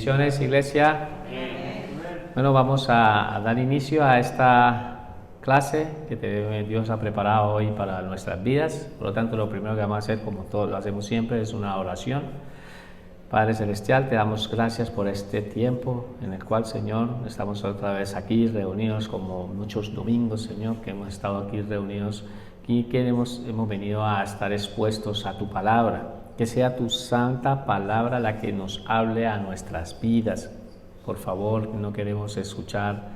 Bendiciones, iglesia. Bueno, vamos a dar inicio a esta clase que Dios ha preparado hoy para nuestras vidas. Por lo tanto, lo primero que vamos a hacer, como todos lo hacemos siempre, es una oración. Padre Celestial, te damos gracias por este tiempo en el cual, Señor, estamos otra vez aquí reunidos como muchos domingos, Señor, que hemos estado aquí reunidos y que hemos venido a estar expuestos a tu palabra. Que sea tu santa palabra la que nos hable a nuestras vidas. Por favor, no queremos escuchar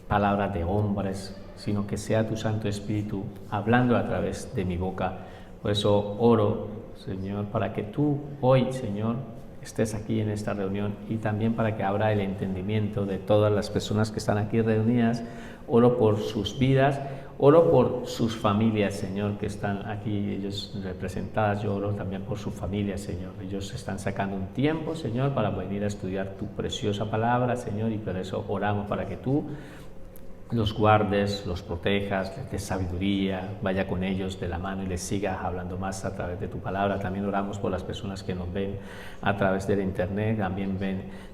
palabras de hombres, sino que sea tu Santo Espíritu hablando a través de mi boca. Por eso oro, Señor, para que tú hoy, Señor, estés aquí en esta reunión y también para que abra el entendimiento de todas las personas que están aquí reunidas. Oro por sus vidas, oro por sus familias, Señor, que están aquí ellos representadas. Yo oro también por sus familias, Señor. Ellos están sacando un tiempo, Señor, para venir a estudiar tu preciosa palabra, Señor, y por eso oramos para que tú los guardes, los protejas, les des sabiduría, vaya con ellos de la mano y les sigas hablando más a través de tu palabra. También oramos por las personas que nos ven a través del internet, también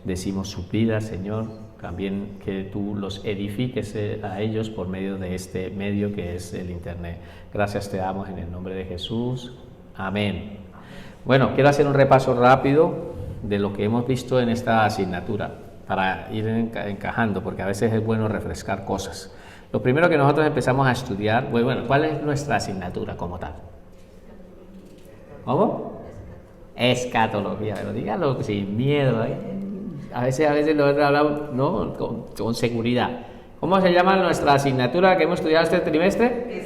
decimos su vida, Señor, también que tú los edifiques a ellos por medio de este medio que es el internet. Gracias te damos en el nombre de Jesús. Amén. Bueno, quiero hacer un repaso rápido de lo que hemos visto en esta asignatura, para ir encajando, porque a veces es bueno refrescar cosas. Lo primero que nosotros empezamos a estudiar, bueno, ¿cuál es nuestra asignatura como tal? ¿Cómo? Escatología, pero dígalo sin miedo, ¿eh? A veces lo hablamos, ¿no? Con seguridad. ¿Cómo se llama nuestra asignatura que hemos estudiado este trimestre?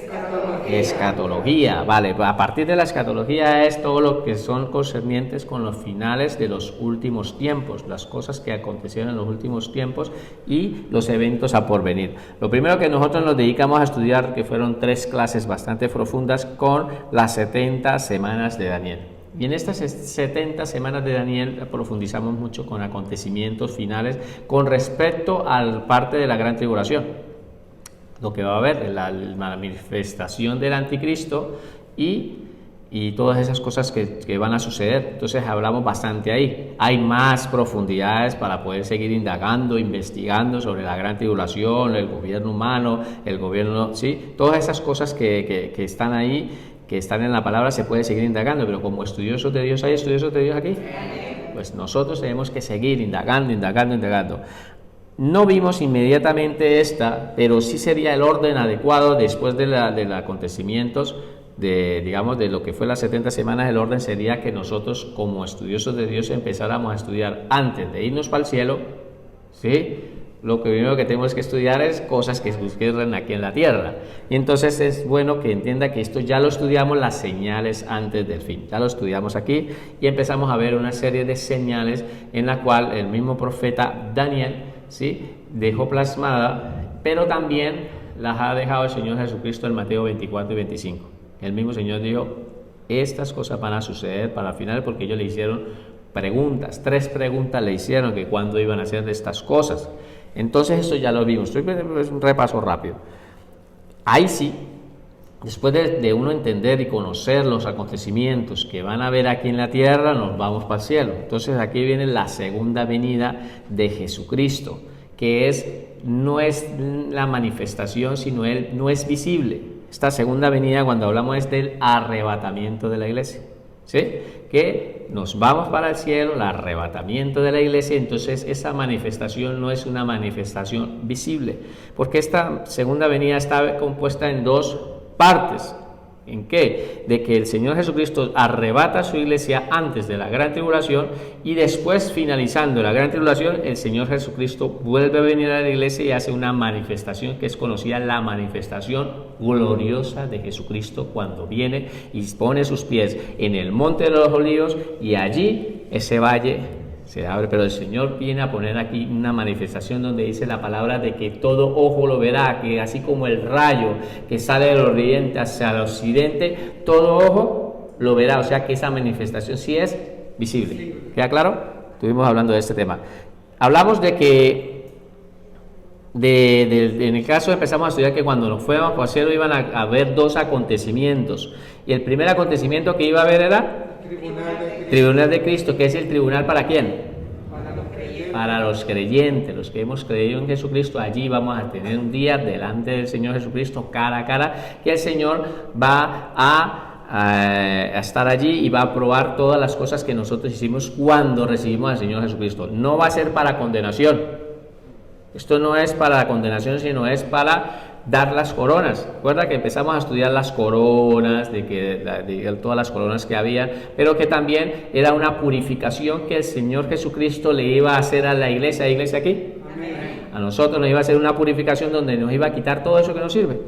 Escatología, vale. A partir de la escatología es todo lo que son concernientes con los finales de los últimos tiempos, las cosas que acontecieron en los últimos tiempos y los eventos a porvenir. Lo primero que nosotros nos dedicamos a estudiar, que fueron 3 clases bastante profundas, con las 70 semanas de Daniel. Y en estas 70 semanas de Daniel profundizamos mucho con acontecimientos finales con respecto a la parte de la gran tribulación. Lo que va a haber, la manifestación del anticristo y todas esas cosas que van a suceder. Entonces hablamos bastante ahí. Hay más profundidades para poder seguir indagando, investigando sobre la gran tribulación, el gobierno humano, el gobierno, ¿sí? Todas esas cosas que están ahí, que están en la palabra, se puede seguir indagando, pero como estudiosos de Dios, ¿hay estudiosos de Dios aquí? Pues nosotros tenemos que seguir indagando. No vimos inmediatamente esta, pero sí sería el orden adecuado después de los acontecimientos de lo que fue las 70 semanas. El orden sería que nosotros, como estudiosos de Dios, empezáramos a estudiar antes de irnos para el cielo, ¿sí? Lo primero que tenemos que estudiar es cosas que suceden aquí en la tierra. Y entonces es bueno que entienda que esto ya lo estudiamos, las señales antes del fin. Ya lo estudiamos aquí y empezamos a ver una serie de señales en la cual el mismo profeta Daniel, ¿sí?, dejó plasmada, pero también las ha dejado el Señor Jesucristo en Mateo 24 y 25. El mismo Señor dijo, estas cosas van a suceder para el final, porque ellos le hicieron preguntas, 3 preguntas le hicieron, que cuándo iban a hacer de estas cosas. Entonces eso ya lo vimos. Es un repaso rápido. Ahí sí, después de uno entender y conocer los acontecimientos que van a haber aquí en la tierra, nos vamos para el cielo. Entonces aquí viene la segunda venida de Jesucristo, que no es la manifestación, sino Él no es visible. Esta segunda venida, cuando hablamos, es del arrebatamiento de la iglesia, ¿sí? Que nos vamos para el cielo, el arrebatamiento de la iglesia. Entonces esa manifestación no es una manifestación visible, porque esta segunda venida está compuesta en 2 partes. ¿En qué? De que el Señor Jesucristo arrebata a su iglesia antes de la gran tribulación, y después, finalizando la gran tribulación, el Señor Jesucristo vuelve a venir a la iglesia y hace una manifestación que es conocida, la manifestación gloriosa de Jesucristo, cuando viene y pone sus pies en el monte de los olivos, y allí ese valle se abre. Pero el Señor viene a poner aquí una manifestación donde dice la palabra de que todo ojo lo verá, que así como el rayo que sale del oriente hacia el occidente, todo ojo lo verá. O sea que esa manifestación sí es visible. ¿Queda claro? Estuvimos hablando de este tema. Hablamos de que en el caso empezamos a estudiar que cuando nos fuéramos por el cielo iban a haber 2 acontecimientos, y el primer acontecimiento que iba a haber era Tribunal de Cristo. ¿Que es el tribunal para quién? Para los creyentes, los que hemos creído en Jesucristo, allí vamos a tener un día delante del Señor Jesucristo, cara a cara, que el Señor va a estar allí y va a probar todas las cosas que nosotros hicimos cuando recibimos al Señor Jesucristo. No va a ser para condenación. Esto no es para la condenación, sino es para dar las coronas. Recuerda que empezamos a estudiar las coronas, de todas las coronas que había, pero que también era una purificación que el Señor Jesucristo le iba a hacer a la iglesia. ¿Hay iglesia aquí? Amén. A nosotros nos iba a hacer una purificación donde nos iba a quitar todo eso que no sirve.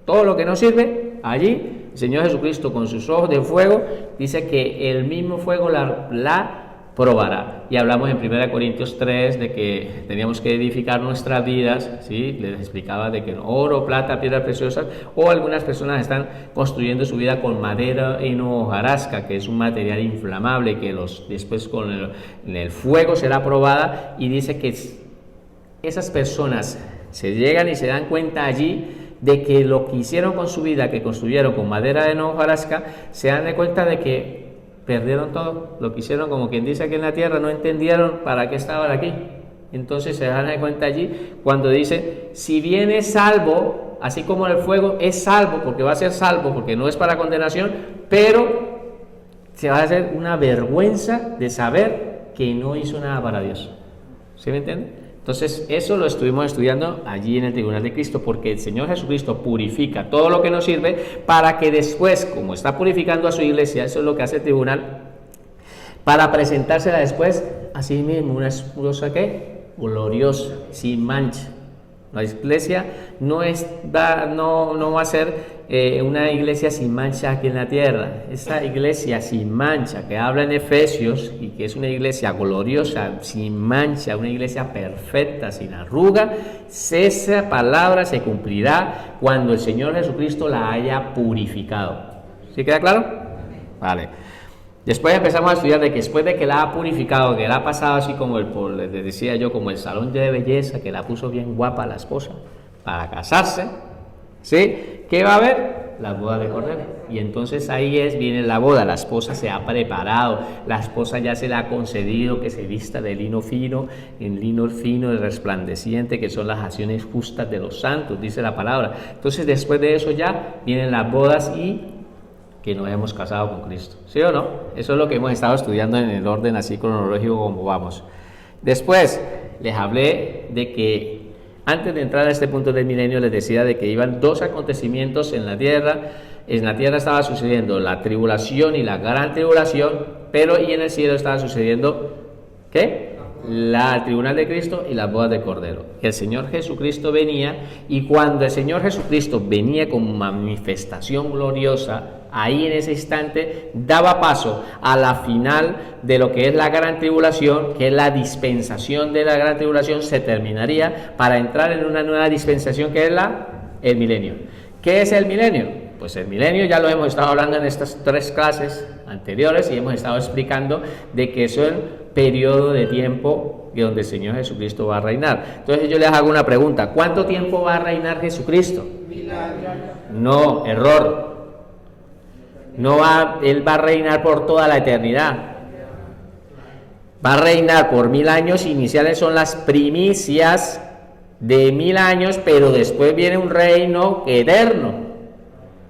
Todo lo que no sirve, allí el Señor Jesucristo con sus ojos de fuego dice que el mismo fuego la probará. Y hablamos en 1 Corintios 3 de que teníamos que edificar nuestras vidas, ¿sí? Les explicaba de que oro, plata, piedras preciosas, o algunas personas están construyendo su vida con madera en hojarasca, que es un material inflamable que después con el fuego será probada, y dice que esas personas se llegan y se dan cuenta allí de que lo que hicieron con su vida, que construyeron con madera de hojarasca, se dan de cuenta de que perdieron todo, lo que hicieron, como quien dice aquí en la tierra, no entendieron para qué estaban aquí. Entonces se dan de cuenta allí cuando dice, si bien es salvo, así como el fuego es salvo, porque va a ser salvo, porque no es para condenación, pero se va a hacer una vergüenza de saber que no hizo nada para Dios. ¿Sí me entiende? Entonces eso lo estuvimos estudiando allí en el tribunal de Cristo, porque el Señor Jesucristo purifica todo lo que nos sirve para que después, como está purificando a su iglesia, eso es lo que hace el tribunal, para presentársela después a sí mismo, una esposa que gloriosa, sin mancha. La iglesia no va a ser una iglesia sin mancha aquí en la tierra. Esa iglesia sin mancha que habla en Efesios, y que es una iglesia gloriosa, sin mancha, una iglesia perfecta, sin arruga, esa palabra se cumplirá cuando el Señor Jesucristo la haya purificado. ¿Sí queda claro? Vale. Después empezamos a estudiar de que después de que la ha purificado, que la ha pasado así como les decía yo, como el salón de belleza, que la puso bien guapa la esposa para casarse, ¿sí? ¿Qué va a haber? La boda de Cordero. Y entonces ahí viene la boda, la esposa se ha preparado, la esposa ya se le ha concedido que se vista de lino fino, en lino fino y resplandeciente, que son las acciones justas de los santos, dice la palabra. Entonces después de eso ya vienen las bodas y que nos hemos casado con Cristo, ¿sí o no? Eso es lo que hemos estado estudiando en el orden así cronológico como vamos. Después les hablé de que antes de entrar a este punto del milenio les decía de que iban dos acontecimientos en la tierra. En la tierra estaba sucediendo la tribulación y la gran tribulación, pero y en el cielo estaba sucediendo ¿qué? El tribunal de Cristo y las bodas de Cordero. El Señor Jesucristo venía, y cuando el Señor Jesucristo venía con manifestación gloriosa, ahí en ese instante daba paso a la final de lo que es la gran tribulación, que es la dispensación de la gran tribulación, se terminaría para entrar en una nueva dispensación que es el milenio. ¿Qué es el milenio? Pues el milenio ya lo hemos estado hablando en estas 3 clases anteriores y hemos estado explicando de que es un periodo de tiempo donde el Señor Jesucristo va a reinar. Entonces yo les hago una pregunta: ¿cuánto tiempo va a reinar Jesucristo? 1000 años. No, error. Él va a reinar por toda la eternidad. Va a reinar por 1000 años. Iniciales son las primicias de 1000 años, pero después viene un reino eterno.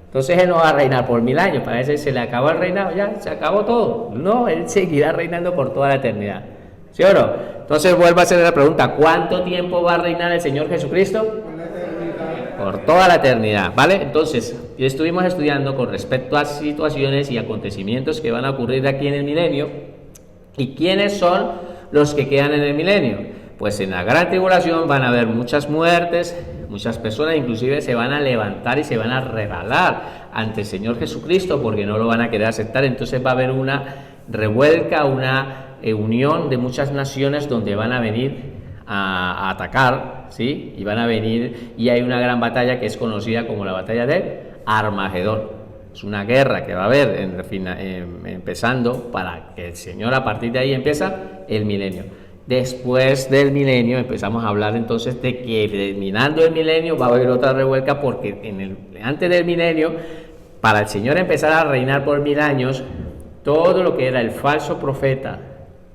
Entonces él no va a reinar por 1000 años, para eso se le acabó el reinado, ya se acabó todo. No, él seguirá reinando por toda la eternidad. ¿Sí o no? Entonces vuelvo a hacer la pregunta: ¿cuánto tiempo va a reinar el Señor Jesucristo? Por toda la eternidad, ¿vale? Entonces, estuvimos estudiando con respecto a situaciones y acontecimientos que van a ocurrir aquí en el milenio. ¿Y quiénes son los que quedan en el milenio? Pues en la gran tribulación van a haber muchas muertes, muchas personas inclusive se van a levantar y se van a rebelar ante el Señor Jesucristo porque no lo van a querer aceptar. Entonces va a haber una revuelca, una unión de muchas naciones donde van a venir a atacar, ¿sí? Y van a venir, y hay una gran batalla que es conocida como la batalla de Armagedón. Es una guerra que va a haber empezando para que el Señor, a partir de ahí empieza el milenio. Después del milenio empezamos a hablar entonces de que terminando el milenio va a haber otra revuelca, porque antes del milenio, para el Señor empezar a reinar por 1000 años, todo lo que era el falso profeta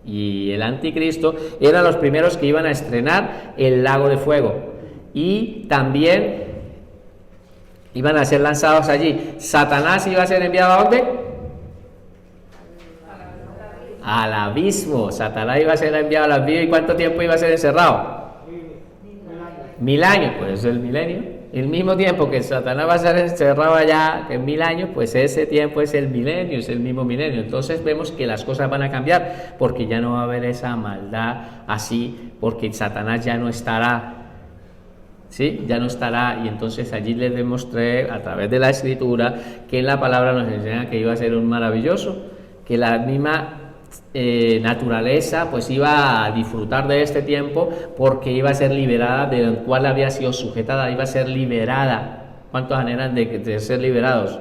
y el anticristo eran los primeros que iban a estrenar el lago de fuego, y también iban a ser lanzados allí. Satanás iba a ser enviado ¿a dónde? Al abismo. Satanás iba a ser enviado al abismo. ¿Y cuánto tiempo iba a ser encerrado? 1000 años. Pues el milenio. El mismo tiempo que Satanás va a ser encerrado allá en 1000 años, pues ese tiempo es el milenio, es el mismo milenio. Entonces vemos que las cosas van a cambiar, porque ya no va a haber esa maldad así, porque Satanás ya no estará. ¿Sí? Ya no estará, y entonces allí les demostré a través de la escritura que en la palabra nos enseña que iba a ser un maravilloso, que la misma naturaleza pues iba a disfrutar de este tiempo, porque iba a ser liberada del cual había sido sujetada, iba a ser liberada. ¿Cuántos anhelan de ser liberados?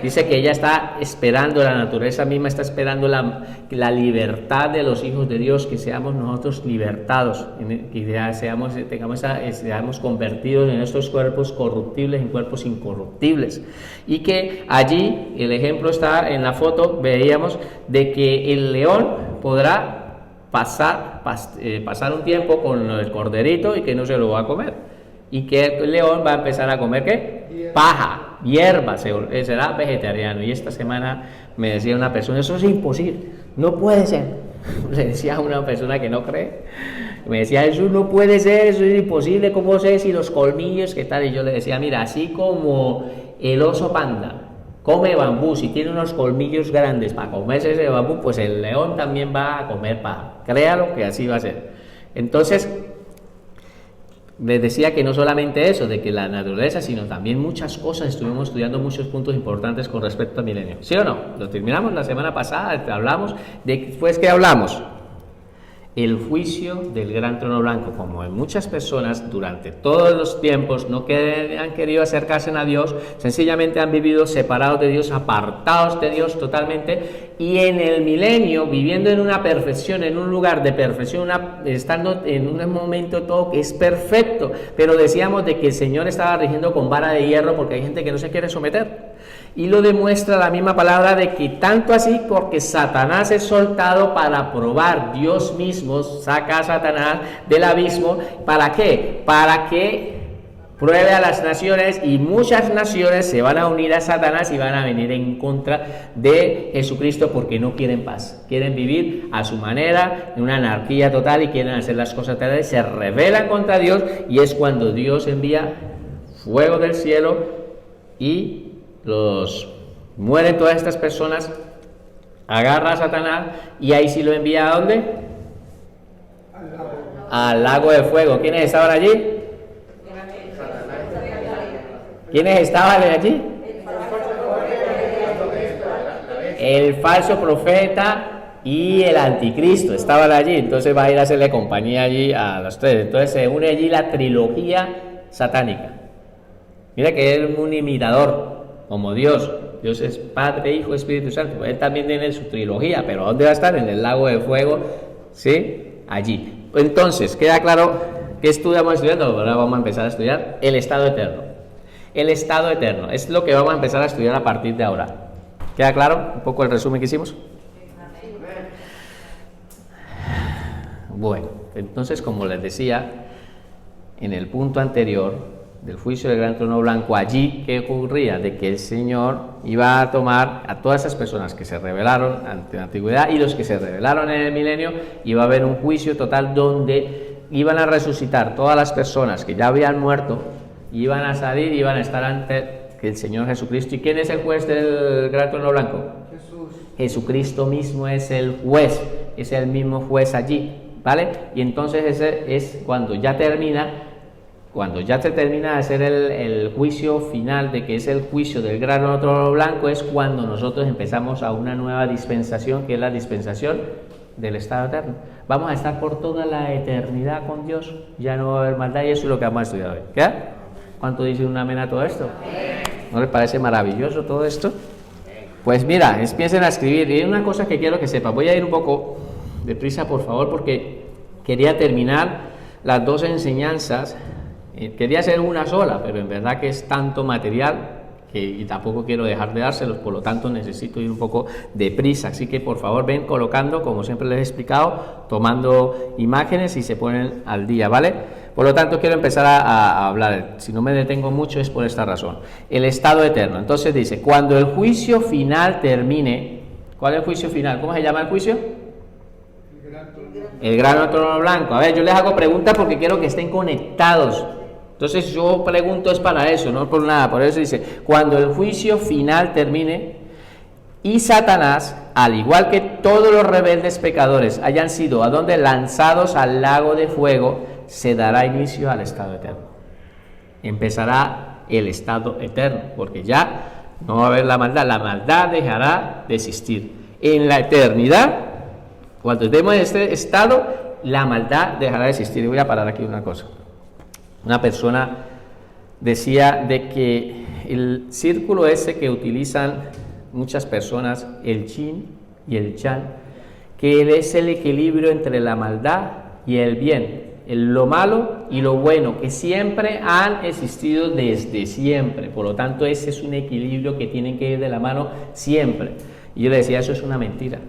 Dice que ella está esperando, la naturaleza misma está esperando la libertad de los hijos de Dios, que seamos nosotros libertados, que ya seamos convertidos en estos cuerpos corruptibles en cuerpos incorruptibles. Y que allí, el ejemplo está en la foto, veíamos de que el león podrá pasar un tiempo con el corderito y que no se lo va a comer. Y que el león va a empezar a comer ¿qué? Paja, hierba, será vegetariano. Y esta semana me decía una persona, eso es imposible, no puede ser. Le decía a una persona que no cree, me decía, eso no puede ser, eso es imposible, ¿cómo sé si los colmillos, qué tal? Y yo le decía, mira, así como el oso panda come bambú, si tiene unos colmillos grandes para comerse ese bambú, pues el león también va a comer paja. Créalo que así va a ser. Entonces, les decía que no solamente eso, de que la naturaleza, sino también muchas cosas. Estuvimos estudiando muchos puntos importantes con respecto al milenio. ¿Sí o no? Lo terminamos la semana pasada, hablamos. Después, ¿qué hablamos? El juicio del gran trono blanco. Como en muchas personas durante todos los tiempos no han querido acercarse a Dios, sencillamente han vivido separados de Dios, apartados de Dios totalmente, y en el milenio, viviendo en una perfección, en un lugar de perfección, estando en un momento todo que es perfecto, pero decíamos de que el Señor estaba rigiendo con vara de hierro, porque hay gente que no se quiere someter. Y lo demuestra la misma palabra, de que tanto así, porque Satanás es soltado para probar. Dios mismo saca a Satanás del abismo. ¿Para qué? Para que pruebe a las naciones, y muchas naciones se van a unir a Satanás y van a venir en contra de Jesucristo, porque no quieren paz, quieren vivir a su manera, en una anarquía total, y quieren hacer las cosas totales, se rebelan contra Dios, y es cuando Dios envía fuego del cielo y mueren todas estas personas, agarra a Satanás, y ahí sí lo envía ¿a dónde? Al lago de fuego. ¿Quiénes estaban allí? ¿Quiénes estaban allí? El falso profeta y el anticristo estaban allí. Entonces va a ir a hacerle compañía allí a los tres. Entonces se une allí la trilogía satánica. Mira que es un imitador, como Dios. Dios es Padre, Hijo, Espíritu Santo. Él también tiene su trilogía, pero ¿dónde va a estar? En el lago de fuego, ¿sí? Allí. Entonces, queda claro que estamos estudiando. Ahora vamos a empezar a estudiar el estado eterno. El estado eterno es lo que vamos a empezar a estudiar a partir de ahora. ¿Queda claro un poco el resumen que hicimos? Bueno, entonces, como les decía en el punto anterior del juicio del gran trono blanco, allí ¿qué ocurría? De que el Señor iba a tomar a todas esas personas que se rebelaron ante la antigüedad y los que se rebelaron en el milenio, iba a haber un juicio total donde iban a resucitar todas las personas que ya habían muerto, iban a salir y iban a estar ante el Señor Jesucristo. ¿Y quién es el juez del gran trono blanco? Jesús. Jesucristo mismo es el juez, es el mismo juez allí, ¿vale? Y entonces ese es cuando ya se termina de hacer el juicio final, de que es el juicio del gran trono blanco, es cuando nosotros empezamos a una nueva dispensación, que es la dispensación del estado eterno. Vamos a estar por toda la eternidad con Dios, ya no va a haber maldad, y eso es lo que vamos a estudiar hoy. ¿Qué? ¿Cuánto dice un amén a todo esto? ¿No les parece maravilloso todo esto? Pues mira, empiecen a escribir. Y hay una cosa que quiero que sepan, voy a ir un poco deprisa, por favor, porque quería terminar las dos enseñanzas. Quería hacer una sola, pero en verdad que es tanto material y tampoco quiero dejar de dárselos, por lo tanto necesito ir un poco de prisa, así que por favor ven colocando, como siempre les he explicado, tomando imágenes y se ponen al día, ¿vale? Por lo tanto quiero empezar a hablar, si no me detengo mucho es por esta razón. El estado eterno, entonces dice, cuando el juicio final termine, ¿cuál es el juicio final? ¿Cómo se llama el juicio? El gran trono blanco. A ver, yo les hago preguntas porque quiero que estén conectados. Entonces yo pregunto es para eso, no por nada. Por eso dice, cuando el juicio final termine y Satanás, al igual que todos los rebeldes pecadores, hayan sido ¿a dónde? Lanzados al lago de fuego, se dará inicio al estado eterno. Empezará el estado eterno, porque ya no va a haber la maldad dejará de existir. En la eternidad, cuando estemos en este estado, la maldad dejará de existir. Y voy a parar aquí una cosa. Una persona decía de que el círculo ese que utilizan muchas personas, el yin y el yang, que es el equilibrio entre la maldad y el bien, lo malo y lo bueno, que siempre han existido desde siempre. Por lo tanto, ese es un equilibrio que tienen que ir de la mano siempre. Y yo le decía, eso es una mentira.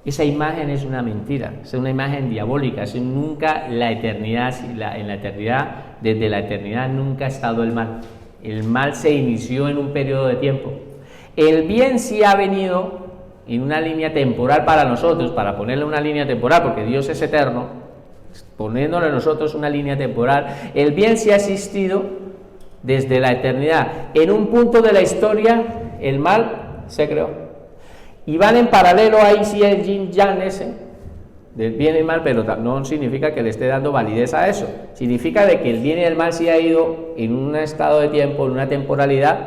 Esa imagen es una mentira, es una imagen diabólica, es nunca la eternidad, en la eternidad, desde la eternidad nunca ha estado el mal. El mal se inició en un periodo de tiempo. El bien sí ha venido en una línea temporal para nosotros, para ponerle una línea temporal, porque Dios es eterno, poniéndole a nosotros una línea temporal. El bien sí ha existido desde la eternidad. En un punto de la historia, el mal se creó. Y van en paralelo ahí sí el yin yang ese, del bien y el mal, pero no significa que le esté dando validez a eso. Significa de que el bien y el mal sí ha ido en un estado de tiempo, en una temporalidad,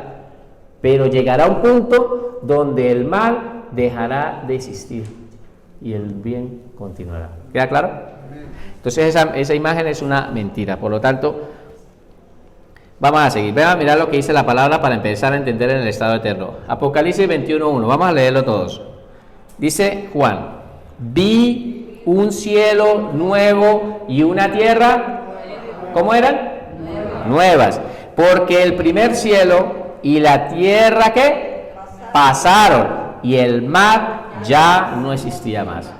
pero llegará un punto donde el mal dejará de existir y el bien continuará. ¿Queda claro? Entonces esa imagen es una mentira, por lo tanto vamos a seguir, vean a mirar lo que dice la palabra para empezar a entender en el estado eterno. Apocalipsis 21:1, vamos a leerlo todos. Dice Juan, vi un cielo nuevo y una tierra, ¿cómo eran? Nuevas, porque el primer cielo y la tierra, ¿qué? Pasaron, y el mar ya no existía más.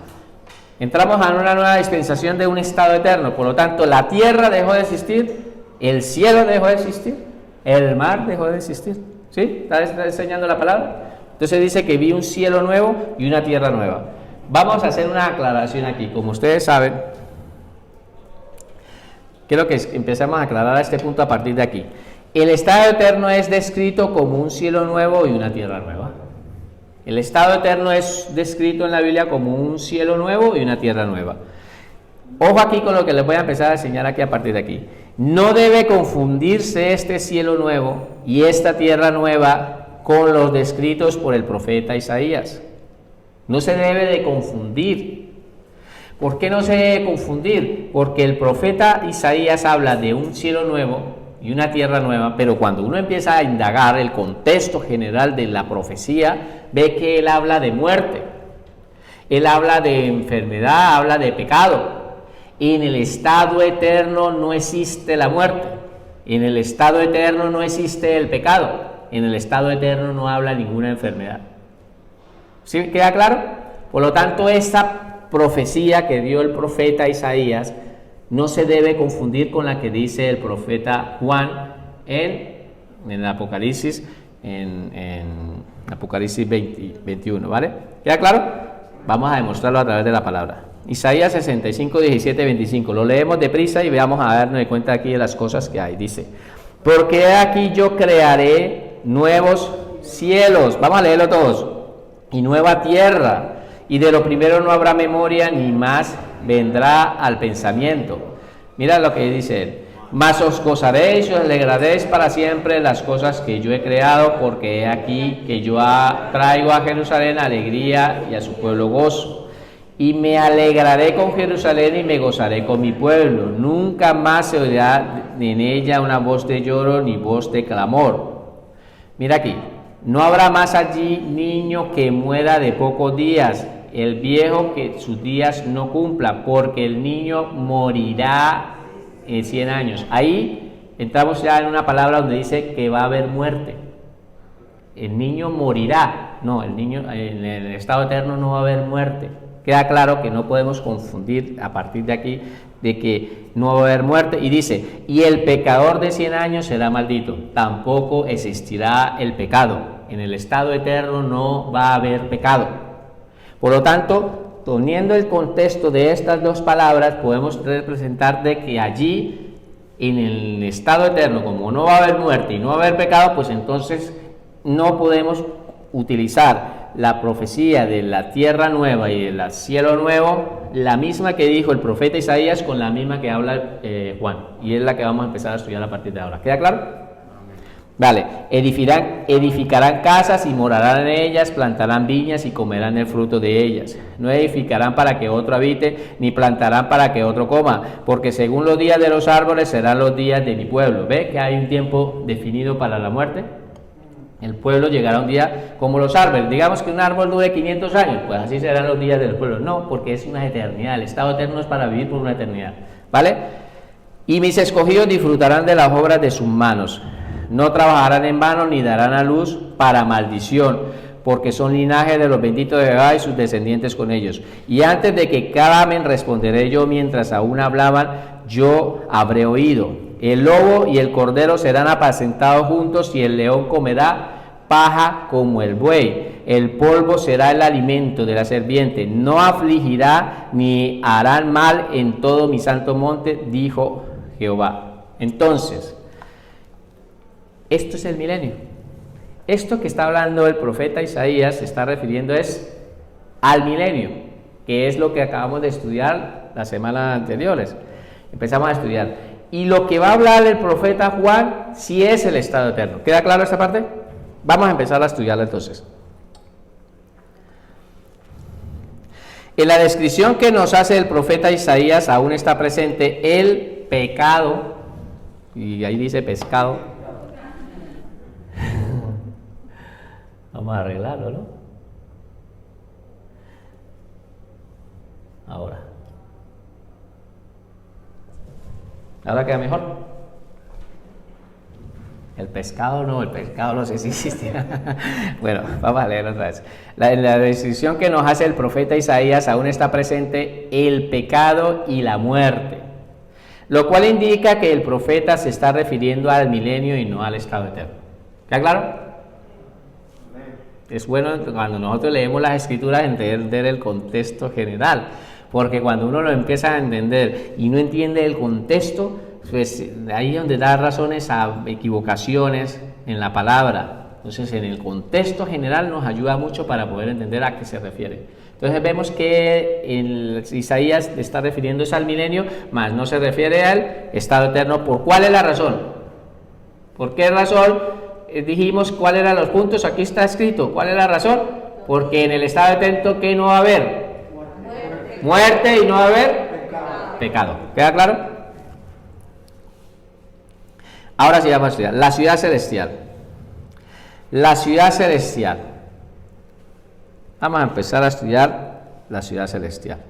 Entramos a una nueva dispensación de un estado eterno, por lo tanto la tierra dejó de existir, el cielo dejó de existir, el mar dejó de existir. ¿Sí? ¿Está enseñando la palabra? Entonces dice que vi un cielo nuevo y una tierra nueva. Vamos a hacer una aclaración aquí. Como ustedes saben, quiero que empecemos a aclarar este punto a partir de aquí. El estado eterno es descrito como un cielo nuevo y una tierra nueva. El estado eterno es descrito en la Biblia como un cielo nuevo y una tierra nueva. Ojo aquí con lo que les voy a empezar a enseñar aquí a partir de aquí. No debe confundirse este cielo nuevo y esta tierra nueva con los descritos por el profeta Isaías. No se debe de confundir. ¿Por qué no se debe confundir? Porque el profeta Isaías habla de un cielo nuevo y una tierra nueva, pero cuando uno empieza a indagar el contexto general de la profecía, ve que él habla de muerte, él habla de enfermedad, habla de pecado. En el estado eterno no existe la muerte, en el estado eterno no existe el pecado, en el estado eterno no habla ninguna enfermedad. ¿Sí queda claro? Por lo tanto, esta profecía que dio el profeta Isaías no se debe confundir con la que dice el profeta Juan en el Apocalipsis, en Apocalipsis 21, ¿vale? ¿Queda claro? Vamos a demostrarlo a través de la palabra. Isaías 65, 17, 25. Lo leemos deprisa y veamos a darnos cuenta aquí de las cosas que hay. Dice, porque aquí yo crearé nuevos cielos, vamos a leerlo todos, y nueva tierra, y de lo primero no habrá memoria, ni más vendrá al pensamiento. Mira lo que dice él. Mas os gozaréis y os alegraréis para siempre las cosas que yo he creado, porque he aquí que yo traigo a Jerusalén alegría y a su pueblo gozo. Y me alegraré con Jerusalén y me gozaré con mi pueblo. Nunca más se oirá en ella una voz de lloro ni voz de clamor. Mira aquí, no habrá más allí niño que muera de pocos días, el viejo que sus días no cumpla, porque el niño morirá en 100 años. Ahí entramos ya en una palabra donde dice que va a haber muerte. El niño morirá. No, el niño en el estado eterno no va a haber muerte. Queda claro que no podemos confundir a partir de aquí de que no va a haber muerte. Y dice, y el pecador de 100 años será maldito. Tampoco existirá el pecado. En el estado eterno no va a haber pecado. Por lo tanto, teniendo el contexto de estas dos palabras, podemos representar de que allí, en el estado eterno, como no va a haber muerte y no va a haber pecado, pues entonces no podemos utilizar la profecía de la tierra nueva y del cielo nuevo, la misma que dijo el profeta Isaías, con la misma que habla Juan, y es la que vamos a empezar a estudiar a partir de ahora. ¿Queda claro? Vale, edificarán casas y morarán en ellas, plantarán viñas y comerán el fruto de ellas. No edificarán para que otro habite, ni plantarán para que otro coma, porque según los días de los árboles serán los días de mi pueblo. ¿Ve que hay un tiempo definido para la muerte? El pueblo llegará un día como los árboles. Digamos que un árbol dure 500 años, pues así serán los días del pueblo. No, porque es una eternidad. El estado eterno es para vivir por una eternidad. ¿Vale? Y mis escogidos disfrutarán de las obras de sus manos. No trabajarán en vano ni darán a luz para maldición, porque son linaje de los benditos de Jehová y sus descendientes con ellos. Y antes de que clamen, responderé yo, mientras aún hablaban, yo habré oído. El lobo y el cordero serán apacentados juntos, y el león comerá paja como el buey. El polvo será el alimento de la serpiente. No afligirá ni harán mal en todo mi santo monte, dijo Jehová. Entonces, esto es el milenio. Esto que está hablando el profeta Isaías se está refiriendo es al milenio, que es lo que acabamos de estudiar las semanas anteriores. Empezamos a estudiar. Y lo que va a hablar el profeta Juan sí es el estado eterno. ¿Queda claro esta parte? Vamos a empezar a estudiarla entonces. En la descripción que nos hace el profeta Isaías aún está presente el pecado, y ahí dice pescado. Vamos a arreglarlo, ¿no? Ahora queda mejor. El pescado no sé si existe. Bueno, vamos a leer otra vez. En la descripción que nos hace el profeta Isaías aún está presente el pecado y la muerte, lo cual indica que el profeta se está refiriendo al milenio y no al estado eterno. ¿Queda claro? Es bueno cuando nosotros leemos las escrituras entender el contexto general, porque cuando uno lo empieza a entender y no entiende el contexto, pues ahí es donde da razones a equivocaciones en la palabra. Entonces, en el contexto general nos ayuda mucho para poder entender a qué se refiere. Entonces vemos que Isaías está refiriéndose al milenio, mas no se refiere al estado eterno. ¿Por cuál es la razón? ¿Por qué razón? Dijimos cuáles eran los puntos, aquí está escrito. ¿Cuál es la razón? Porque en el estado eterno, ¿qué no va a haber? Muerte, y no va a haber pecado. ¿Queda claro? Ahora sí vamos a estudiar la ciudad celestial. La ciudad celestial. Vamos a empezar a estudiar la ciudad celestial.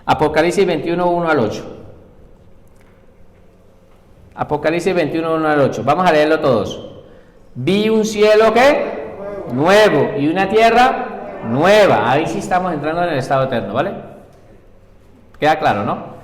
Apocalipsis 21, 1 al 8. Apocalipsis 21, 1 al 8. Vamos a leerlo todos. Vi un cielo ¿qué? Nuevo, y una tierra nueva. Ahí sí estamos entrando en el estado eterno, ¿vale? Queda claro, ¿no?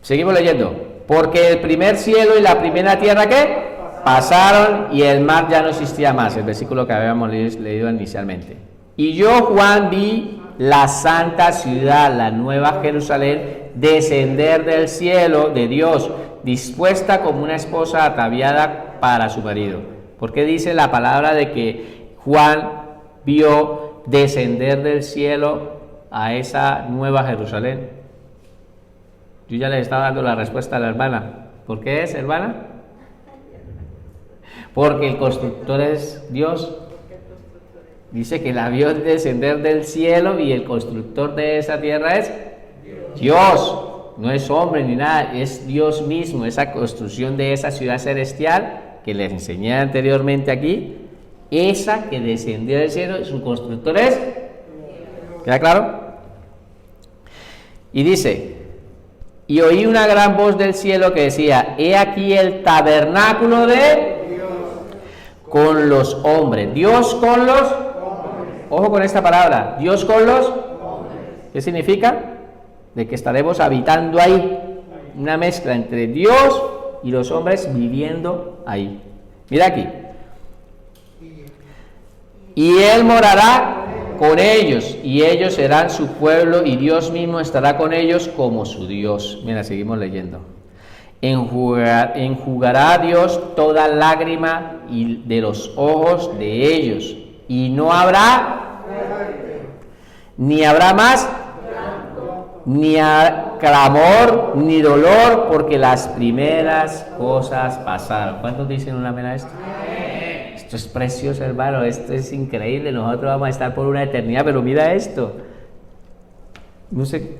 Seguimos leyendo. Porque el primer cielo y la primera tierra ¿qué? Pasaron, y el mar ya no existía más. El versículo que habíamos leído inicialmente. Y yo, Juan, vi la santa ciudad, la nueva Jerusalén, descender del cielo de Dios, dispuesta como una esposa ataviada para su marido. ¿Por qué dice la palabra de que Juan vio descender del cielo a esa nueva Jerusalén? Yo ya le estaba dando la respuesta a la hermana. ¿Por qué es, hermana? Porque el constructor es Dios. Dice que la vio descender del cielo, y el constructor de esa tierra es Dios. No es hombre ni nada, es Dios mismo. Esa construcción de esa ciudad celestial que les enseñé anteriormente aquí, esa que descendió del cielo, su constructor es. ¿Queda claro? Y dice: Y oí una gran voz del cielo que decía: he aquí el tabernáculo de Dios con los hombres. Dios con los hombres. Ojo con esta palabra, Dios con los hombres. ¿Qué significa? De que estaremos habitando ahí. Una mezcla entre Dios y los hombres viviendo ahí. Mira aquí. Y Él morará con ellos, y ellos serán su pueblo, y Dios mismo estará con ellos como su Dios. Mira, seguimos leyendo. Enjugará a Dios toda lágrima de los ojos de ellos, y no habrá, ni habrá más, ni clamor, ni dolor, porque las primeras cosas pasaron. ¿Cuántos dicen una amén a esto? Esto es precioso, hermano, esto es increíble. Nosotros vamos a estar por una eternidad, pero mira esto. No sé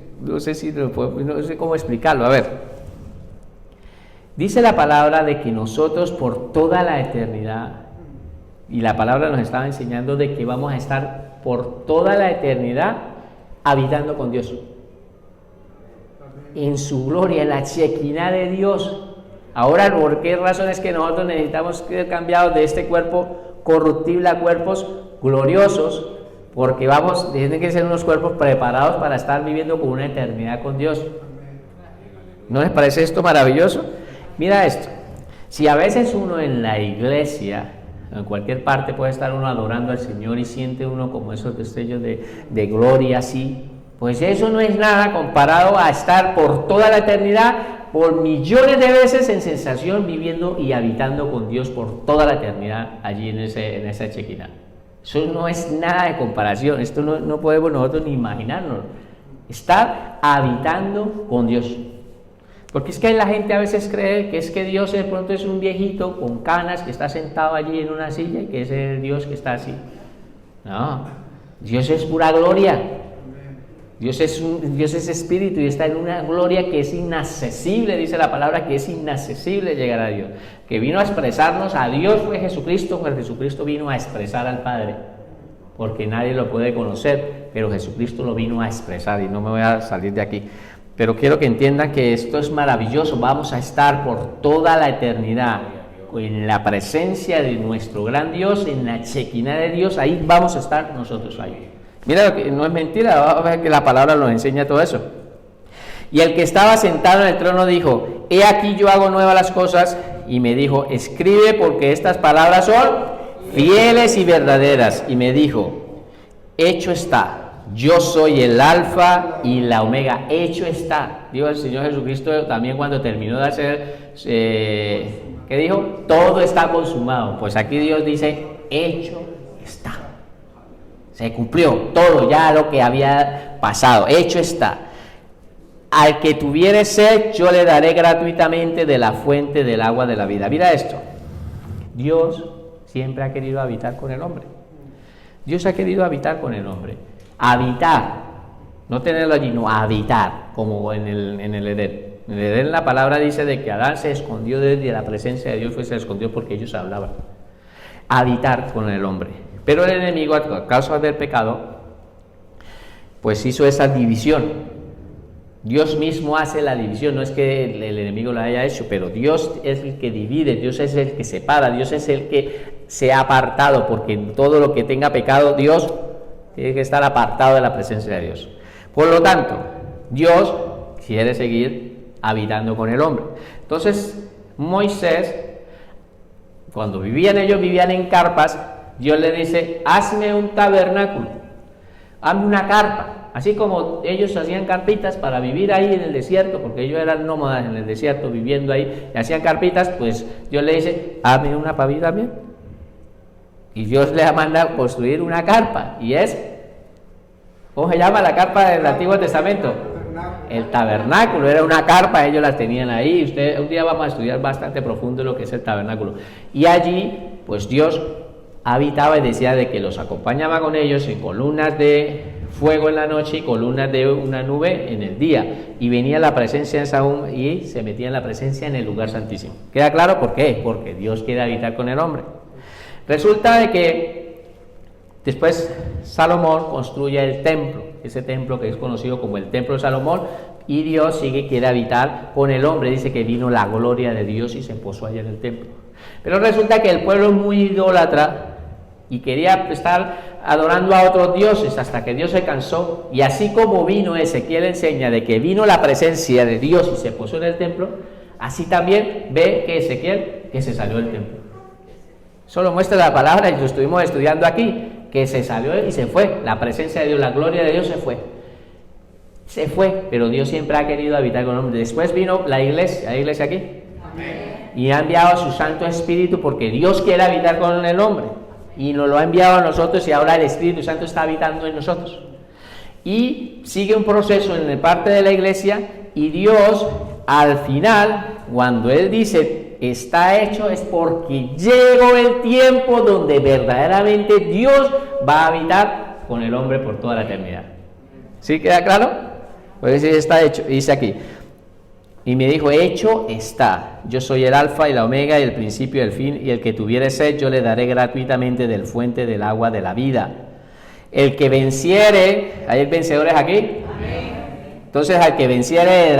cómo explicarlo. A ver, dice la palabra de que nosotros por toda la eternidad, y la palabra nos estaba enseñando de que vamos a estar por toda la eternidad habitando con Dios, en su gloria, en la Shekinah de Dios. Ahora, ¿por qué razón es que nosotros necesitamos ser cambiados de este cuerpo corruptible a cuerpos gloriosos? Porque tienen que ser unos cuerpos preparados para estar viviendo con una eternidad con Dios. ¿No les parece esto maravilloso? Mira esto. Si a veces uno en la iglesia, en cualquier parte, puede estar uno adorando al Señor y siente uno como esos destellos de gloria así, pues eso no es nada comparado a estar por toda la eternidad, por millones de veces en sensación, viviendo y habitando con Dios por toda la eternidad allí en esa Shekinah. Eso no es nada de comparación. Esto no podemos nosotros ni imaginarnos. Estar habitando con Dios. Porque es que la gente a veces cree que es que Dios de pronto es un viejito con canas que está sentado allí en una silla y que es el Dios que está así. No, Dios es pura gloria. Dios es espíritu y está en una gloria que es inaccesible, dice la palabra, que es inaccesible llegar a Dios. Que vino a expresarnos a Dios fue Jesucristo, pues Jesucristo vino a expresar al Padre, porque nadie lo puede conocer, pero Jesucristo lo vino a expresar, y no me voy a salir de aquí. Pero quiero que entiendan que esto es maravilloso. Vamos a estar por toda la eternidad en la presencia de nuestro gran Dios, en la Shekinah de Dios. Ahí vamos a estar nosotros ahí. Mira, que no es mentira, vamos a ver que la palabra nos enseña todo eso. Y el que estaba sentado en el trono dijo: he aquí yo hago nuevas las cosas, y me dijo: escribe, porque estas palabras son fieles y verdaderas. Y me dijo: hecho está, yo soy el alfa y la omega. Hecho está. Dijo el Señor Jesucristo también cuando terminó de hacer, ¿qué dijo? Todo está consumado. Pues aquí Dios dice: hecho está. Se cumplió todo ya lo que había pasado. Hecho está. Al que tuviere sed, yo le daré gratuitamente de la fuente del agua de la vida. Mira esto. Dios siempre ha querido habitar con el hombre. Dios ha querido habitar con el hombre. Habitar. No tenerlo allí, no, habitar, como en el Edén. En el Edén la palabra dice de que Adán se escondió desde la presencia de Dios, pues se escondió porque ellos hablaban. Habitar con el hombre. Pero el enemigo, a causa del pecado, pues hizo esa división. Dios mismo hace la división, no es que el enemigo la haya hecho, pero Dios es el que divide, Dios es el que separa, Dios es el que se ha apartado, porque en todo lo que tenga pecado, Dios tiene que estar apartado de la presencia de Dios. Por lo tanto, Dios quiere seguir habitando con el hombre. Entonces, Moisés, cuando vivían en carpas, Dios le dice: hazme un tabernáculo, hazme una carpa. Así como ellos hacían carpitas para vivir ahí en el desierto, porque ellos eran nómadas en el desierto, viviendo ahí, y hacían carpitas, pues Dios le dice: hazme una para mí también. Y Dios le manda a construir una carpa, y es, ¿cómo se llama la carpa del Antiguo Testamento? El tabernáculo, era una carpa, ellos las tenían ahí. Un día vamos a estudiar bastante profundo lo que es el tabernáculo. Y allí, pues Dios habitaba y decía de que los acompañaba con ellos en columnas de fuego en la noche y columnas de una nube en el día, y venía la presencia y se metía en la presencia en el lugar santísimo. ¿Queda claro por qué? Porque Dios quiere habitar con el hombre. Resulta de que después Salomón construye el templo, ese templo que es conocido como el templo de Salomón, Y Dios quiere habitar con el hombre. Dice que vino la gloria de Dios y se posó allá en el templo. Pero resulta que el pueblo es muy idólatra y quería estar adorando a otros dioses hasta que Dios se cansó. Y así como vino, Ezequiel enseña de que vino la presencia de Dios y se posó en el templo, así también ve que Ezequiel que se salió del templo. Eso lo muestra la palabra y lo estuvimos estudiando aquí, que se salió y se fue. La presencia de Dios, la gloria de Dios se fue. Se fue, pero Dios siempre ha querido habitar con el hombre. Después vino la iglesia aquí. Amén. Y ha enviado a su Santo Espíritu porque Dios quiere habitar con el hombre. Y nos lo ha enviado a nosotros y ahora el Espíritu Santo está habitando en nosotros. Y sigue un proceso en parte de la iglesia y Dios al final, cuando Él dice está hecho, es porque llegó el tiempo donde verdaderamente Dios va a habitar con el hombre por toda la eternidad. ¿Sí queda claro? Pues está hecho, dice aquí, y me dijo, hecho está, yo soy el alfa y la omega y el principio y el fin, y el que tuviere sed yo le daré gratuitamente del fuente del agua de la vida. El que venciere, ¿hay vencedores aquí? Amén. Entonces al que venciere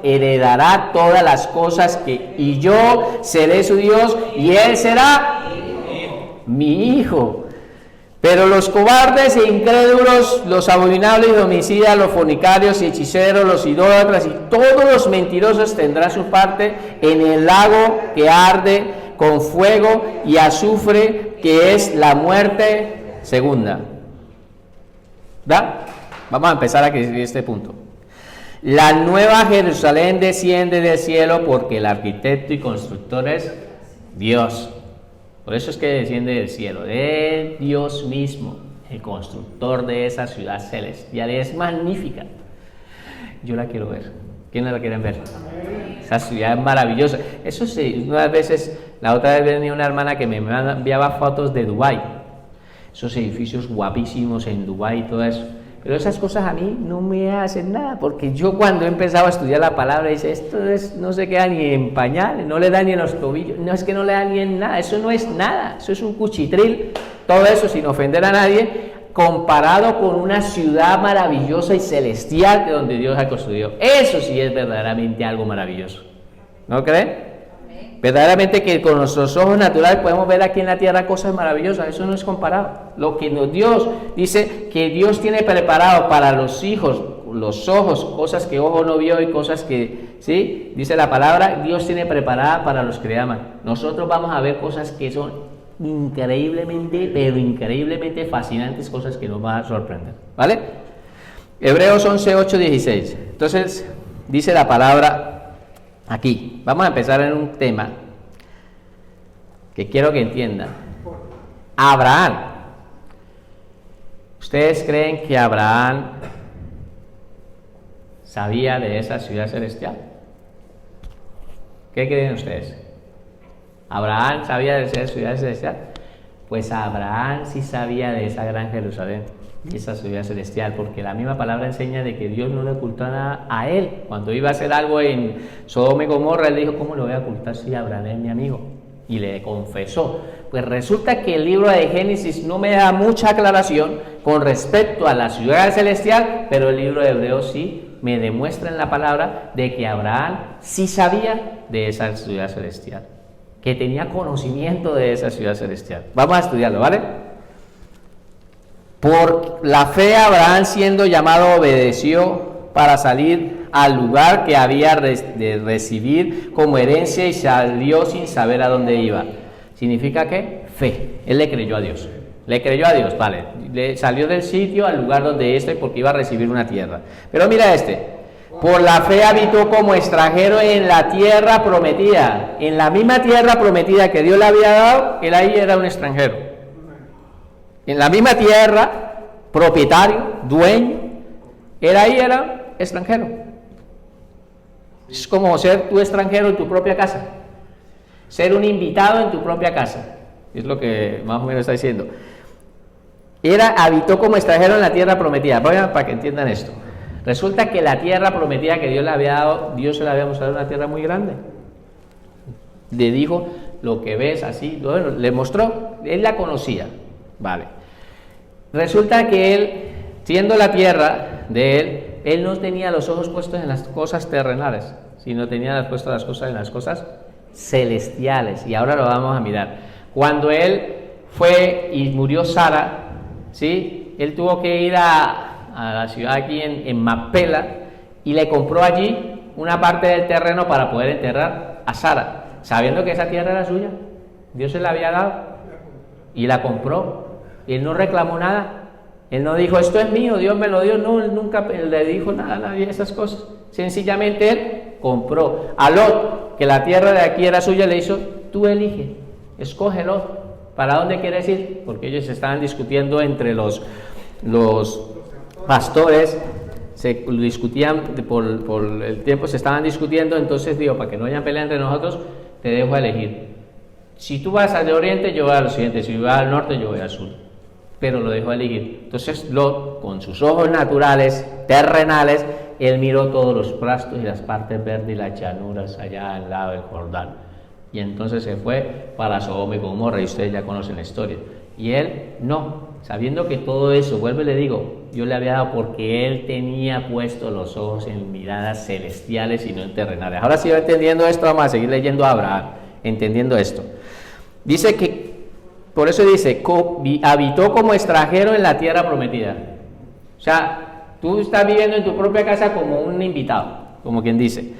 heredará todas las cosas y yo seré su Dios y él será mi hijo. Pero los cobardes e incrédulos, los abominables y homicidas, los fornicarios y hechiceros, los idólatras y todos los mentirosos tendrán su parte en el lago que arde con fuego y azufre, que es la muerte segunda. ¿Da? Vamos a empezar aquí este punto. La nueva Jerusalén desciende del cielo porque el arquitecto y constructor es Dios. Por eso es que desciende del cielo, de Dios mismo, el constructor de esa ciudad celestial. Es magnífica. Yo la quiero ver. ¿Quiénes la quieren ver? Esa ciudad es maravillosa. Eso sí, unas veces, la otra vez venía una hermana que me enviaba fotos de Dubái. Esos edificios guapísimos en Dubái y todo eso. Pero esas cosas a mí no me hacen nada, porque yo cuando he empezado a estudiar la palabra, dice, no se queda ni en pañales, no le da ni en los tobillos, no es que no le da ni en nada, eso no es nada, eso es un cuchitril, todo eso sin ofender a nadie, comparado con una ciudad maravillosa y celestial de donde Dios ha construido. Eso sí es verdaderamente algo maravilloso, ¿no creen? Verdaderamente que con nuestros ojos naturales podemos ver aquí en la tierra cosas maravillosas, eso no es comparado. Lo que Dios dice que Dios tiene preparado para los hijos, los ojos, cosas que ojo no vio y cosas que, ¿sí? Dice la palabra, Dios tiene preparada para los que le aman. Nosotros vamos a ver cosas que son increíblemente, pero increíblemente fascinantes, cosas que nos van a sorprender, ¿vale? Hebreos 11, 8, 16. Entonces, dice la palabra aquí, vamos a empezar en un tema que quiero que entiendan. Abraham. ¿Ustedes creen que Abraham sabía de esa ciudad celestial? ¿Qué creen ustedes? ¿Abraham sabía de esa ciudad celestial? Pues Abraham sí sabía de esa gran Jerusalén, de esa ciudad celestial, porque la misma palabra enseña de que Dios no le ocultó nada a él. Cuando iba a hacer algo en Sodoma y Gomorra, él dijo, ¿cómo lo voy a ocultar si Abraham es mi amigo? Y le confesó. Pues resulta que el libro de Génesis no me da mucha aclaración con respecto a la ciudad celestial, pero el libro de Hebreos sí me demuestra en la palabra de que Abraham sí sabía de esa ciudad celestial, que tenía conocimiento de esa ciudad celestial. Vamos a estudiarlo, ¿vale? Por la fe Abraham, siendo llamado, obedeció para salir al lugar que había de recibir como herencia y salió sin saber a dónde iba. ¿Significa qué? Fe. Él le creyó a Dios. Le creyó a Dios, vale. Le salió del sitio al lugar donde porque iba a recibir una tierra. Pero mira por la fe habitó como extranjero en la tierra prometida. En la misma tierra prometida que Dios le había dado, él ahí era un extranjero. En la misma tierra, propietario, dueño, era extranjero. Es como ser tú extranjero en tu propia casa, ser un invitado en tu propia casa, es lo que más o menos está diciendo. Habitó como extranjero en la tierra prometida. Vayan para que entiendan esto. Resulta que la tierra prometida que Dios le había dado, Dios se la había mostrado una tierra muy grande. Le dijo, lo que ves así, bueno, le mostró, él la conocía, vale. Resulta que él, siendo la tierra de él, él no tenía los ojos puestos en las cosas terrenales, sino tenía puestos las cosas en las cosas celestiales. Y ahora lo vamos a mirar. Cuando él fue y murió Sara, ¿sí? Él tuvo que ir a la ciudad aquí en Macpela y le compró allí una parte del terreno para poder enterrar a Sara, sabiendo que esa tierra era suya. Dios se la había dado y la compró. Él no reclamó nada. Él no dijo, esto es mío, Dios me lo dio. No, él nunca le dijo nada a nadie de esas cosas. Sencillamente él compró. A Lot, que la tierra de aquí era suya, le hizo, tú elige, escoge Lot. ¿Para dónde quieres ir? Porque ellos estaban discutiendo entre los pastores, se discutían por el tiempo, se estaban discutiendo. Entonces digo, para que no haya pelea entre nosotros, te dejo a elegir. Si tú vas al oriente, yo voy al occidente. Si vas al norte, yo voy al sur. Pero lo dejó elegir. Entonces Lot, con sus ojos naturales, terrenales, él miró todos los pastos y las partes verdes y las llanuras allá al lado del Jordán. Y entonces se fue para Sodoma y Gomorra, y ustedes ya conocen la historia. Y él no, sabiendo que todo eso, vuelvo y le digo, yo le había dado porque él tenía puesto los ojos en miradas celestiales y no en terrenales. Ahora sí va entendiendo esto, vamos a seguir leyendo a Abraham, entendiendo esto. Dice que, por eso dice, habitó como extranjero en la tierra prometida. O sea, tú estás viviendo en tu propia casa como un invitado, como quien dice,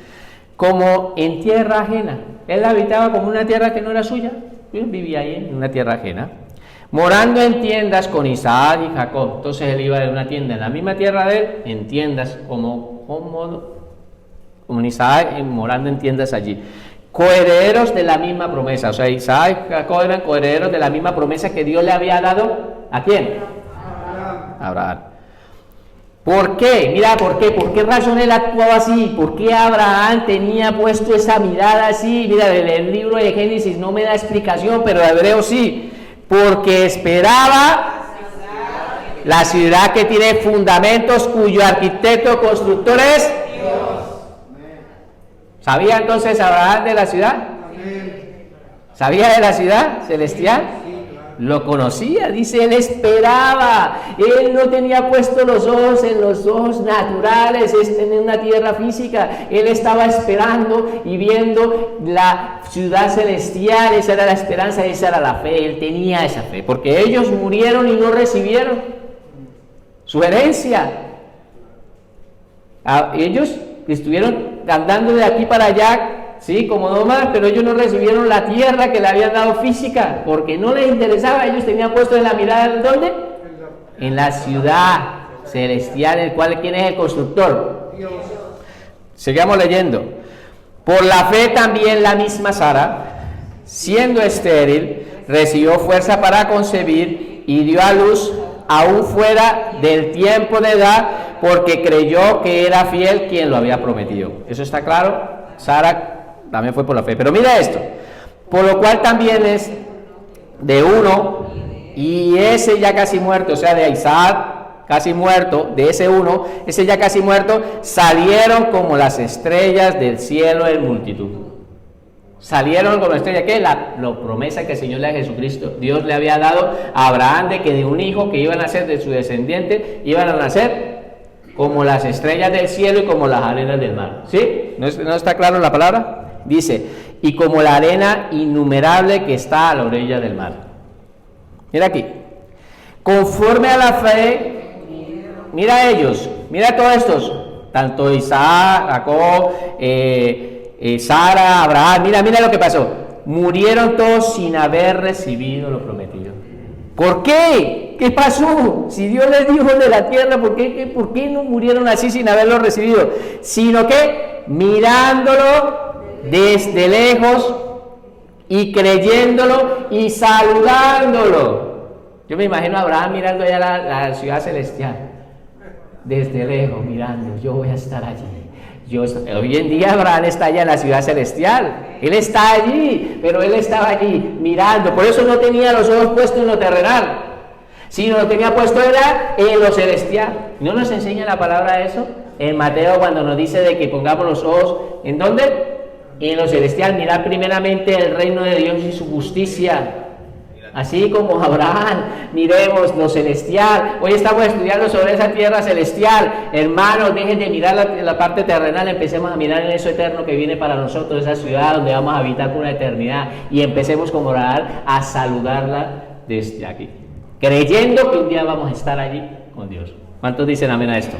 como en tierra ajena. Él habitaba como una tierra que no era suya. Él vivía ahí en una tierra ajena, morando en tiendas con Isaac y Jacob. Entonces él iba de una tienda en la misma tierra de él, en tiendas como Isaac, morando en tiendas allí. Coherederos de la misma promesa. O sea, Isaac y Jacob eran coherederos de la misma promesa que Dios le había dado. ¿A quién? Abraham. ¿Por qué? Mira, ¿por qué? ¿Por qué razón él actuaba así? ¿Por qué Abraham tenía puesto esa mirada así? Mira, el libro de Génesis no me da explicación, pero de Hebreo sí. Porque esperaba la ciudad que tiene fundamentos, cuyo arquitecto constructor es Dios. ¿Sabía entonces Abraham de la ciudad? ¿Sabía de la ciudad celestial? Lo conocía, dice, él esperaba, él no tenía puesto los ojos en los ojos naturales, en una tierra física, él estaba esperando y viendo la ciudad celestial. Esa era la esperanza, esa era la fe, él tenía esa fe, porque ellos murieron y no recibieron su herencia. Ellos estuvieron andando de aquí para allá, sí, como nómadas, pero ellos no recibieron la tierra que le habían dado física, porque no les interesaba. Ellos tenían puesto en la mirada, ¿dónde? En la ciudad celestial, el cual, ¿quién es el constructor? Dios. Sigamos leyendo. Por la fe también la misma Sara, siendo estéril, recibió fuerza para concebir y dio a luz aún fuera del tiempo de edad, porque creyó que era fiel quien lo había prometido. ¿Eso está claro? Sara también fue por la fe. Pero mira esto, por lo cual también es de uno, y ese ya casi muerto, o sea, de Isaac casi muerto, de ese uno, ese ya casi muerto, salieron como las estrellas del cielo en multitud. Salieron como estrellas, ¿qué? La promesa que el Señor le a Jesucristo, Dios le había dado a Abraham, de que de un hijo que iba a nacer de su descendiente, iban a nacer como las estrellas del cielo y como las arenas del mar. ¿Sí? ¿No está claro la palabra? Dice, y como la arena innumerable que está a la orilla del mar. Mira aquí, conforme a la fe, mira ellos, mira todos estos, tanto Isaac, Jacob, Sara, Abraham, mira lo que pasó, murieron todos sin haber recibido lo prometido. ¿Por qué? ¿Qué pasó? Si Dios les dijo de la tierra, ¿por qué no murieron así sin haberlo recibido? Sino que mirándolo desde lejos y creyéndolo y saludándolo. Yo me imagino a Abraham mirando allá la ciudad celestial, desde lejos mirando, yo voy a estar allí. Hoy en día Abraham está allá en la ciudad celestial, él está allí, pero él estaba allí mirando. Por eso no tenía los ojos puestos en lo terrenal, sino lo tenía puesto era en lo celestial. ¿No nos enseña la palabra eso? En Mateo, cuando nos dice de que pongamos los ojos, ¿en dónde? En lo celestial, mirar primeramente el reino de Dios y su justicia, Así como Abraham, miremos lo celestial. Hoy estamos estudiando sobre esa tierra celestial. Hermanos, dejen de mirar la parte terrenal, empecemos a mirar en eso eterno que viene para nosotros, esa ciudad donde vamos a habitar por una eternidad. Y empecemos como orar a saludarla desde aquí, creyendo que un día vamos a estar allí con Dios. ¿Cuántos dicen amén a esto?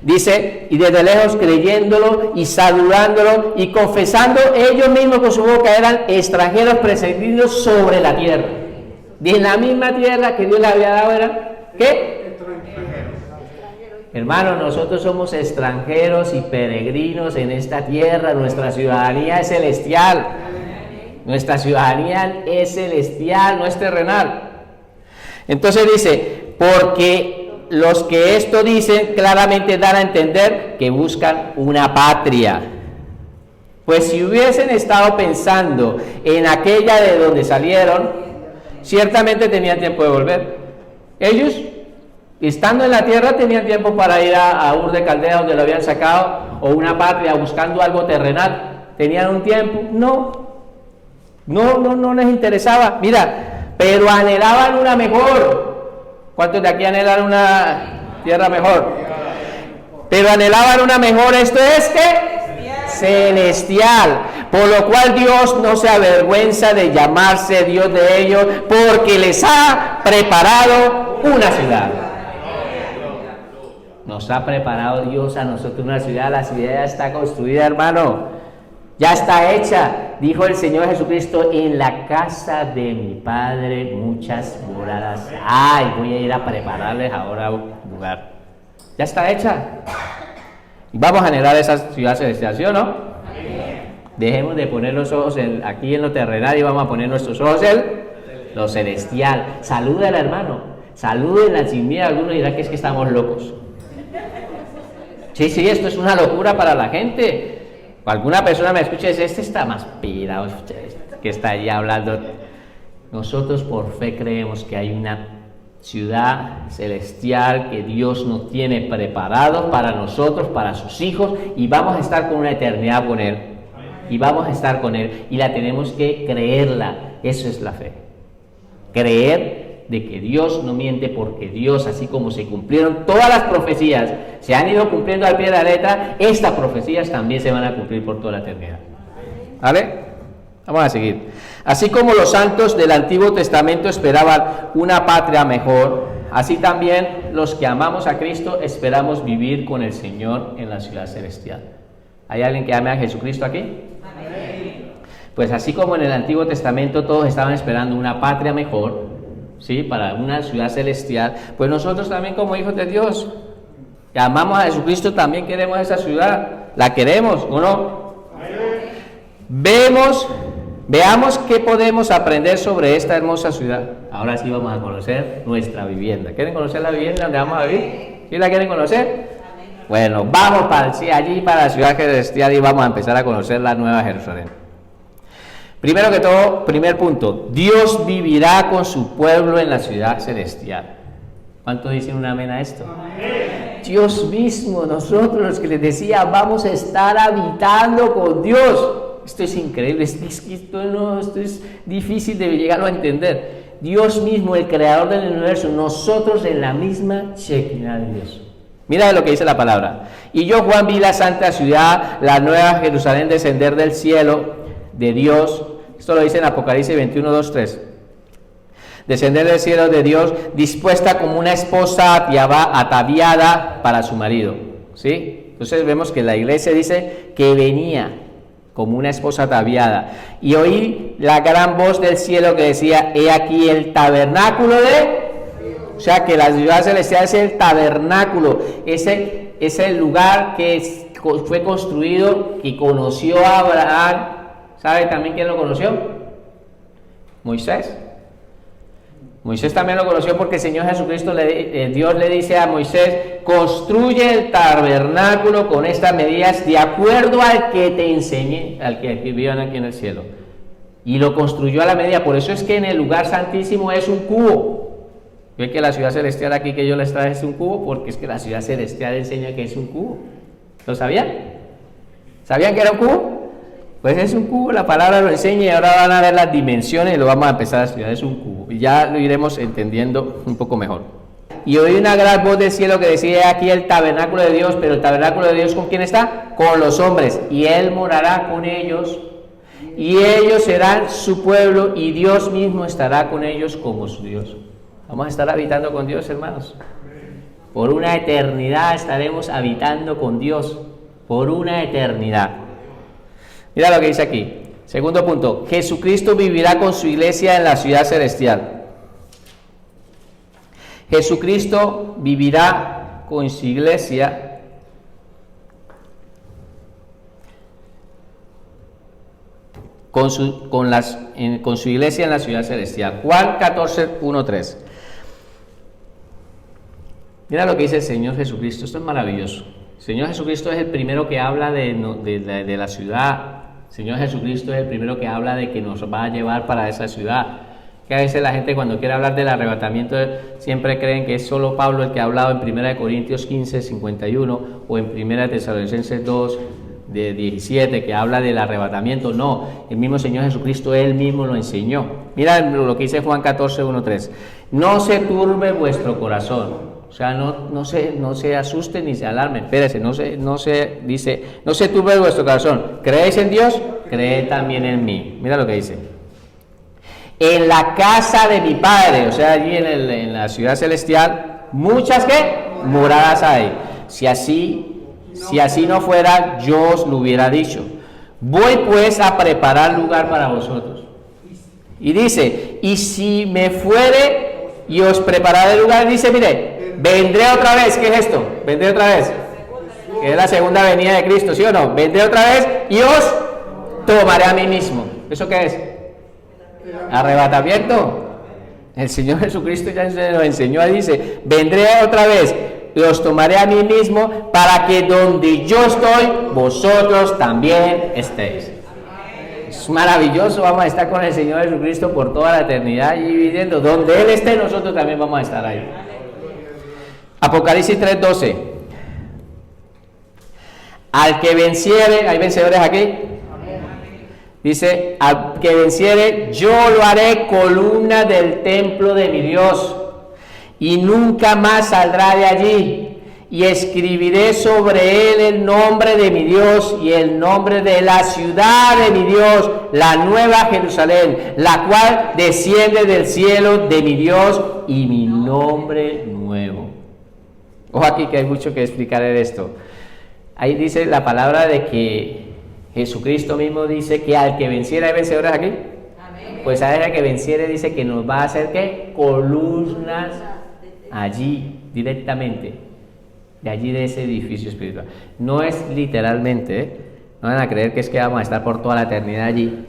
Dice, y desde lejos creyéndolo y saludándolo y confesando ellos mismos con su boca eran extranjeros prescindidos sobre la tierra. Y en la misma tierra que Dios le había dado eran, ¿qué? Hermanos, nosotros somos extranjeros y peregrinos en esta tierra. Nuestra ciudadanía es celestial. Nuestra ciudadanía es celestial, no es terrenal. Entonces dice, porque los que esto dicen claramente dan a entender que buscan una patria. Pues si hubiesen estado pensando en aquella de donde salieron, ciertamente tenían tiempo de volver. Ellos, estando en la tierra, tenían tiempo para ir a Ur de Caldea, donde lo habían sacado, o una patria, buscando algo terrenal. ¿Tenían un tiempo? No les interesaba. Mira, pero anhelaban una mejor. ¿Cuántos de aquí anhelan una tierra mejor? Pero anhelaban una mejor, esto es que celestial, por lo cual Dios no se avergüenza de llamarse Dios de ellos, porque les ha preparado una ciudad. Nos ha preparado Dios a nosotros una ciudad. La ciudad ya está construida, hermano, ya está hecha. Dijo el Señor Jesucristo, en la casa de mi Padre muchas moradas hay. Voy a ir a prepararles ahora un lugar. Ya está hecha. Y vamos a anhelar esa ciudad celestial, ¿sí o no? Dejemos de poner los ojos aquí en lo terrenal y vamos a poner nuestros ojos en lo celestial. Salúdala, hermano. Salúdenla sin miedo. Algunos dirán que es que estamos locos. Sí, esto es una locura para la gente. Alguna persona me escucha y dice, este está más pirado, que está ahí hablando. Nosotros por fe creemos que hay una ciudad celestial que Dios nos tiene preparado para nosotros, para sus hijos, y vamos a estar con una eternidad con Él. Y vamos a estar con Él, y la tenemos que creerla. Eso es la fe. Creer de que Dios no miente, porque Dios, así como se cumplieron todas las profecías, se han ido cumpliendo al pie de la letra, estas profecías también se van a cumplir por toda la eternidad. ¿Vale? Vamos a seguir. Así como los santos del Antiguo Testamento esperaban una patria mejor, así también los que amamos a Cristo esperamos vivir con el Señor en la ciudad celestial. ¿Hay alguien que ame a Jesucristo aquí? Amén. Pues así como en el Antiguo Testamento todos estaban esperando una patria mejor, ¿sí?, para una ciudad celestial, pues nosotros también, como hijos de Dios, que amamos a Jesucristo, también queremos esa ciudad. ¿La queremos o no? Veamos qué podemos aprender sobre esta hermosa ciudad. Ahora sí vamos a conocer nuestra vivienda. ¿Quieren conocer la vivienda donde vamos a vivir? ¿Sí la quieren conocer? Bueno, vamos allí para la ciudad celestial y vamos a empezar a conocer la Nueva Jerusalén. Primero que todo, primer punto, Dios vivirá con su pueblo en la ciudad celestial. ¿Cuántos dicen un amén a esto? Amén. Dios mismo, nosotros los que les decía, vamos a estar habitando con Dios. Esto es increíble, esto es difícil de llegarlo a entender. Dios mismo, el creador del universo, nosotros en la misma Shekinah de Dios. Mira lo que dice la palabra. Y yo, Juan, vi la santa ciudad, la nueva Jerusalén, descender del cielo de Dios. Esto lo dice en Apocalipsis 21, 2, 3. Descender del cielo de Dios, dispuesta como una esposa ataviada para su marido. ¿Sí? Entonces vemos que la iglesia dice que venía como una esposa ataviada. Y oí la gran voz del cielo que decía, he aquí el tabernáculo de... O sea que la ciudad celestial es el tabernáculo, es el lugar que fue construido y conoció a Abraham. ¿Sabe también quién lo conoció? Moisés. Moisés también lo conoció porque el Señor Jesucristo, Dios le dice a Moisés, construye el tabernáculo con estas medidas de acuerdo al que te enseñé, al que vivían aquí en el cielo. Y lo construyó a la medida. Por eso es que en el lugar santísimo es un cubo. ¿Ve que la ciudad celestial aquí que yo les traje es un cubo? Porque es que la ciudad celestial enseña que es un cubo. ¿Lo sabían? ¿Sabían que era un cubo? Pues es un cubo, la palabra lo enseña y ahora van a ver las dimensiones y lo vamos a empezar a estudiar. Es un cubo y ya lo iremos entendiendo un poco mejor. Y oí una gran voz del cielo que decía: aquí el tabernáculo de Dios. Pero el tabernáculo de Dios, ¿con quién está? Con los hombres, y Él morará con ellos, y ellos serán su pueblo, y Dios mismo estará con ellos como su Dios. Vamos a estar habitando con Dios, hermanos. Por una eternidad estaremos habitando con Dios, por una eternidad. Mira lo que dice aquí. Segundo punto: Jesucristo vivirá con su iglesia en la ciudad celestial. Jesucristo vivirá con su iglesia con su iglesia en la ciudad celestial. Juan 14, 1, 3. Mira lo que dice el Señor Jesucristo. Esto es maravilloso. El Señor Jesucristo es el primero que habla de la ciudad. El Señor Jesucristo es el primero que habla de que nos va a llevar para esa ciudad. Que a veces la gente, cuando quiere hablar del arrebatamiento, siempre creen que es solo Pablo el que ha hablado en 1 Corintios 15, 51 o en 1 Tesalonicenses 2, de 17, que habla del arrebatamiento. No, el mismo Señor Jesucristo, Él mismo lo enseñó. Mira lo que dice Juan 14, 1, 3. No se turbe vuestro corazón. O sea, no se asusten ni se alarmen. Espérese, no se turbe vuestro corazón. ¿Creéis en Dios? Creed también en mí. Mira lo que dice. En la casa de mi Padre, o sea, allí en la ciudad celestial, muchas moradas hay. Si así no fuera, yo os lo hubiera dicho. Voy pues a preparar lugar para vosotros. Y dice: y si me fuere y os prepararé lugar, dice, mire, vendré otra vez. ¿Qué es esto? Vendré otra vez. Que es la segunda venida de Cristo, ¿sí o no? Vendré otra vez y os tomaré a mí mismo. ¿Eso qué es? Arrebatamiento. El Señor Jesucristo ya se lo enseñó, dice: vendré otra vez y os tomaré a mí mismo, para que donde yo estoy, vosotros también estéis. Es maravilloso. Vamos a estar con el Señor Jesucristo por toda la eternidad y viviendo. Donde Él esté, nosotros también vamos a estar ahí. Apocalipsis 3:12. Al que venciere, ¿hay vencedores aquí? Dice: al que venciere, yo lo haré columna del templo de mi Dios, y nunca más saldrá de allí, y escribiré sobre él el nombre de mi Dios y el nombre de la ciudad de mi Dios, la nueva Jerusalén, la cual desciende del cielo de mi Dios, y mi nombre nuevo. Ojo aquí que hay mucho que explicar en esto. Ahí dice la palabra de que Jesucristo mismo dice que al que venciera, ¿hay vencedores aquí? Amén. Pues a ese que venciere dice que nos va a hacer ¿qué? Columnas allí directamente, de allí de ese edificio espiritual. No es literalmente, no van a creer que es que vamos a estar por toda la eternidad allí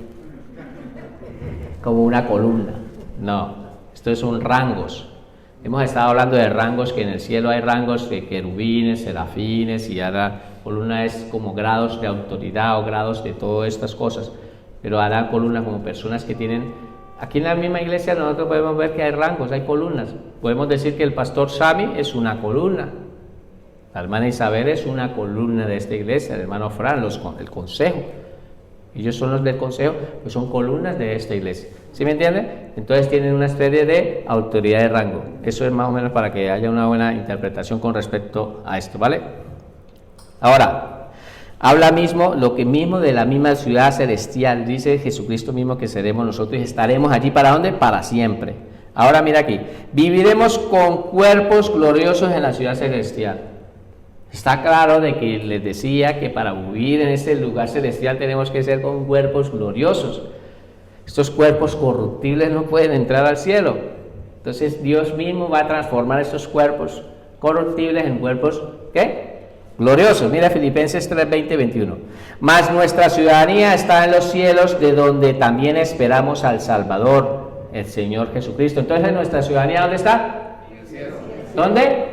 como una columna. No, esto son rangos. Hemos estado hablando de rangos, que en el cielo hay rangos de querubines, serafines, y ahora columna es como grados de autoridad o grados de todas estas cosas, pero hará columnas como personas que tienen. Aquí en la misma iglesia nosotros podemos ver que hay rangos, hay columnas. Podemos decir que el pastor Sami es una columna, la hermana Isabel es una columna de esta iglesia, el hermano Fran, el consejo, ellos son los del consejo, pues son columnas de esta iglesia. ¿Sí me entienden? Entonces tienen una serie de autoridad de rango. Eso es más o menos para que haya una buena interpretación con respecto a esto, ¿vale? Ahora, habla lo que mismo de la misma ciudad celestial. Dice Jesucristo mismo que seremos nosotros y estaremos allí, ¿para dónde? Para siempre. Ahora mira aquí, viviremos con cuerpos gloriosos en la ciudad celestial. Está claro de que les decía que para vivir en este lugar celestial tenemos que ser con cuerpos gloriosos. Estos cuerpos corruptibles no pueden entrar al cielo. Entonces Dios mismo va a transformar estos cuerpos corruptibles en cuerpos, ¿qué? Gloriosos. Mira Filipenses 3, 20, 21. Mas nuestra ciudadanía está en los cielos, de donde también esperamos al Salvador, el Señor Jesucristo. Entonces, ¿nuestra ciudadanía dónde está? En el cielo. ¿Dónde?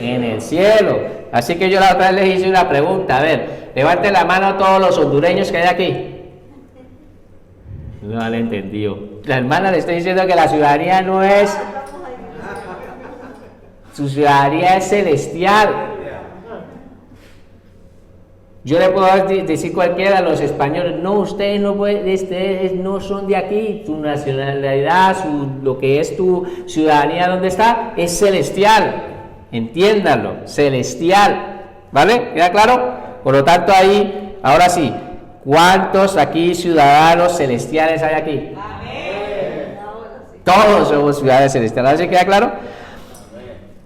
En el cielo. Así que yo la otra vez les hice una pregunta. A ver, levanten la mano a todos los hondureños que hay aquí. No le entendió. La hermana le está diciendo que la ciudadanía no es, su ciudadanía es celestial. Yo le puedo decir cualquiera a los españoles, no, ustedes no pueden, no son de aquí, tu nacionalidad, lo que es tu ciudadanía, ¿dónde está? Es celestial, entiéndanlo, celestial, ¿vale? ¿Queda claro? Por lo tanto ahí, ahora sí, ¿cuántos aquí ciudadanos celestiales hay aquí? Amén. Todos somos ciudadanos celestiales, ¿sí queda claro?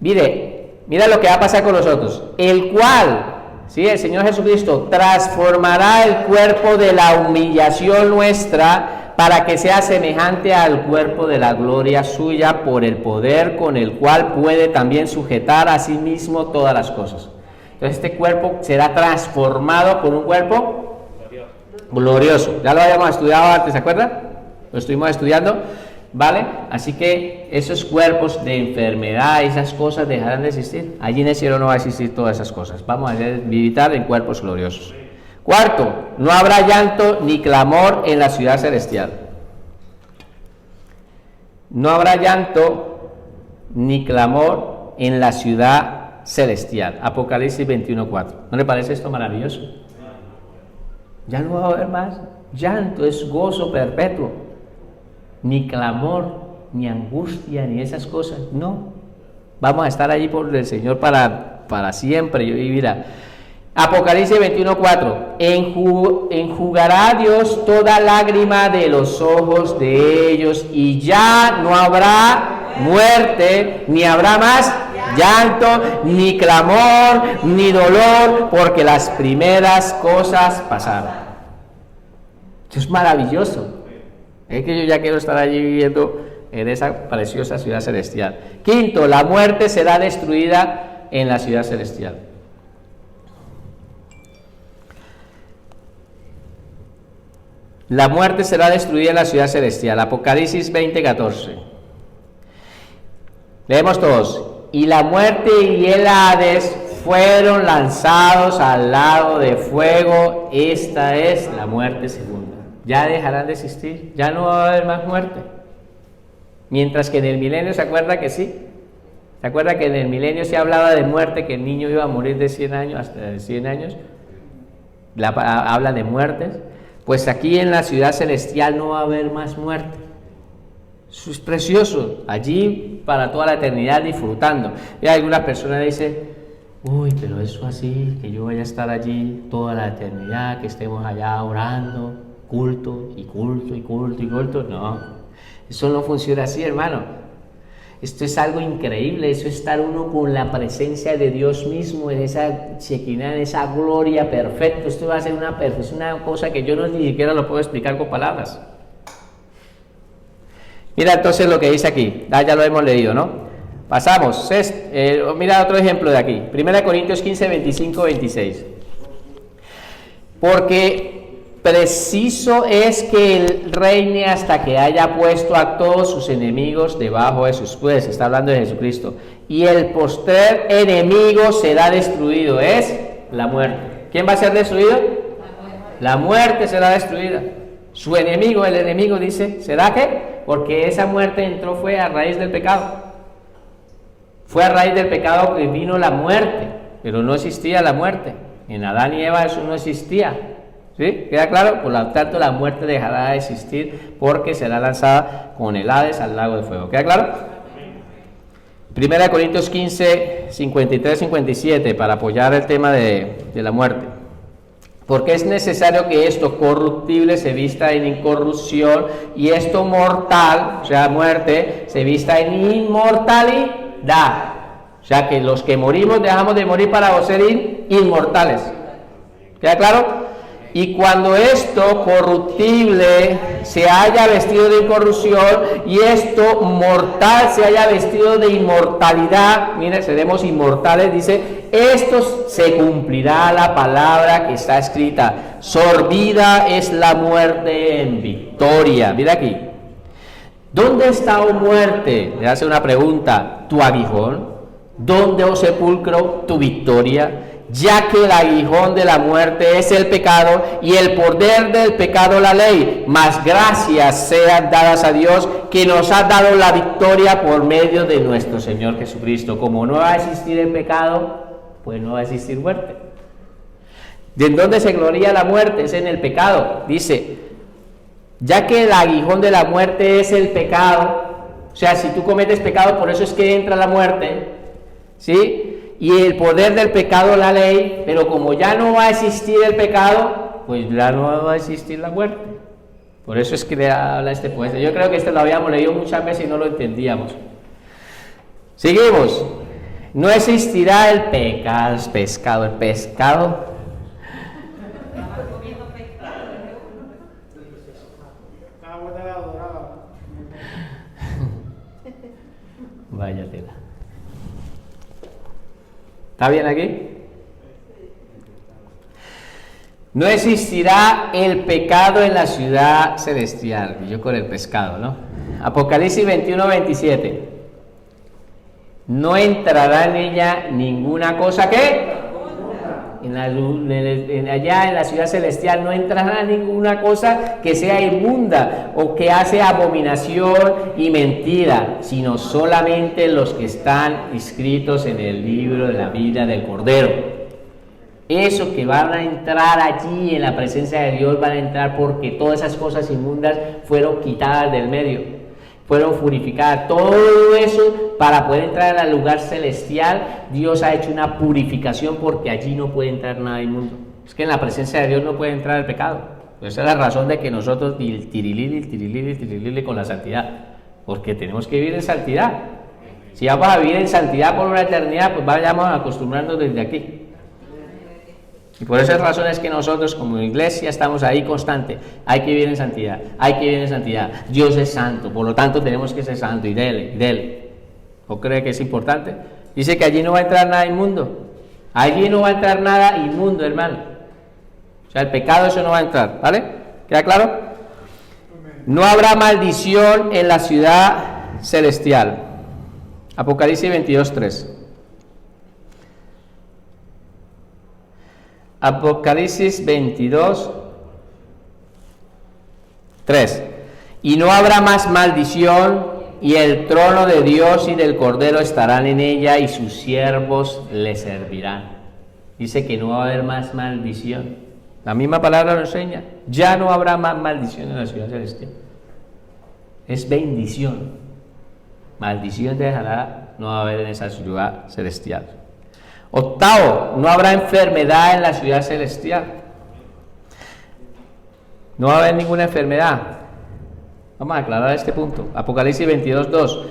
Mira lo que va a pasar con nosotros, el cual... Sí, el Señor Jesucristo transformará el cuerpo de la humillación nuestra para que sea semejante al cuerpo de la gloria suya por el poder con el cual puede también sujetar a sí mismo todas las cosas. Entonces este cuerpo será transformado por un cuerpo glorioso. Ya lo habíamos estudiado antes, ¿se acuerdan? Lo estuvimos estudiando, ¿vale? Así que esos cuerpos de enfermedad, esas cosas dejarán de existir. Allí en el cielo no va a existir todas esas cosas. Vamos a habitar en cuerpos gloriosos. Cuarto, no habrá llanto ni clamor en la ciudad celestial. No habrá llanto ni clamor en la ciudad celestial. Apocalipsis 21:4. ¿No le parece esto maravilloso? Ya no va a haber más llanto, es gozo perpetuo. Ni clamor, ni angustia, ni esas cosas, no. Vamos a estar allí por el Señor para siempre y vivirá. Apocalipsis 21:4. Enjugará Dios toda lágrima de los ojos de ellos, y ya no habrá muerte, ni habrá más llanto, ni clamor, ni dolor, porque las primeras cosas pasaron. Esto es maravilloso. Es que yo ya quiero estar allí viviendo en esa preciosa ciudad celestial. Quinto, la muerte será destruida en la ciudad celestial. La muerte será destruida en la ciudad celestial. Apocalipsis 20:14. Leemos todos. Y la muerte y el Hades fueron lanzados al lago de fuego. Esta es la muerte segunda. Ya dejarán de existir, ya no va a haber más muerte. Mientras que en el milenio, ¿se acuerda que sí? ¿Se acuerda que en el milenio se hablaba de muerte, que el niño iba a morir de 100 años hasta 100 años? Habla de muertes. Pues aquí en la ciudad celestial no va a haber más muerte. Eso es precioso, allí para toda la eternidad disfrutando. Y alguna persona dice, uy, pero eso así, que yo vaya a estar allí toda la eternidad, que estemos allá orando, culto y culto y culto y culto. No, eso no funciona así, hermano. Esto es algo increíble, eso es estar uno con la presencia de Dios mismo, en esa Shekinah, en esa gloria perfecta. Esto va a ser una cosa que yo ni siquiera lo puedo explicar con palabras. Mira entonces lo que dice aquí, ya lo hemos leído, ¿no? Pasamos, mira otro ejemplo de aquí, 1 Corintios 15, 25, 26. Porque preciso es que él reine hasta que haya puesto a todos sus enemigos debajo de sus pies. Está hablando de Jesucristo. Y el postrer enemigo será destruido, es la muerte. ¿Quién va a ser destruido? La muerte será destruida. Su enemigo, el enemigo dice, ¿será qué? Porque esa muerte fue a raíz del pecado. Fue a raíz del pecado que vino la muerte, pero no existía la muerte. En Adán y Eva eso no existía. ¿Sí? ¿Queda claro? Por lo tanto, la muerte dejará de existir porque será lanzada con el Hades al lago de fuego. ¿Queda claro? 1 Corintios 15, 53, 57, para apoyar el tema de la muerte. Porque es necesario que esto corruptible se vista en incorrupción y esto mortal, o sea, muerte, se vista en inmortalidad. O sea, que los que morimos dejamos de morir para ser inmortales. ¿Queda claro? Y cuando esto corruptible se haya vestido de incorrupción y esto mortal se haya vestido de inmortalidad, mire, seremos inmortales, dice, esto se cumplirá la palabra que está escrita, sorbida es la muerte en victoria. Mira aquí, ¿dónde está, oh muerte? Le hace una pregunta, tu aguijón, ¿dónde, oh sepulcro, tu victoria? Ya que el aguijón de la muerte es el pecado y el poder del pecado la ley, mas gracias sean dadas a Dios que nos ha dado la victoria por medio de nuestro Señor Jesucristo. Como no va a existir el pecado, pues no va a existir muerte. ¿De dónde se gloria la muerte? Es en el pecado. Dice, ya que el aguijón de la muerte es el pecado, o sea, si tú cometes pecado, por eso es que entra la muerte, ¿sí? Y el poder del pecado, la ley, pero como ya no va a existir el pecado, pues ya no va a existir la muerte. Por eso es que le habla este poeta. Yo creo que esto lo habíamos leído muchas veces y no lo entendíamos. Seguimos. No existirá el pescado. Vaya tela. ¿Está bien aquí? No existirá el pecado en la ciudad celestial. Y yo con el pescado, ¿no? Apocalipsis 21-27. No entrará en ella ninguna cosa que allá en la ciudad celestial no entrará ninguna cosa que sea inmunda o que hace abominación y mentira, sino solamente los que están inscritos en el libro de la vida del Cordero. Eso que van a entrar allí en la presencia de Dios van a entrar porque todas esas cosas inmundas fueron quitadas del medio, fueron purificadas. Todo eso para poder entrar al lugar celestial, Dios ha hecho una purificación porque allí no puede entrar nada inmundo. Es que en la presencia de Dios no puede entrar el pecado. Esa es la razón de que nosotros tirilili con la santidad, porque tenemos que vivir en santidad. Si vamos a vivir en santidad por una eternidad, pues vayamos acostumbrándonos desde aquí. Y por esas razones que nosotros como iglesia estamos ahí constante. Hay que vivir en santidad, hay que vivir en santidad. Dios es santo, por lo tanto tenemos que ser santos y dele. ¿O cree que es importante? Dice que allí no va a entrar nada inmundo. Allí no va a entrar nada inmundo, hermano. O sea, el pecado eso no va a entrar, ¿vale? ¿Queda claro? No habrá maldición en la ciudad celestial. Apocalipsis 22:3. Apocalipsis 22:3. Y no habrá más maldición, y el trono de Dios y del Cordero estarán en ella, y sus siervos le servirán. Dice que no va a haber más maldición. La misma palabra lo enseña. Ya no habrá más maldición en la ciudad celestial. Es bendición. Maldición dejará no va a haber en esa ciudad celestial. Octavo, no habrá enfermedad en la ciudad celestial. No va a haber ninguna enfermedad. Vamos a aclarar este punto. Apocalipsis 22:2.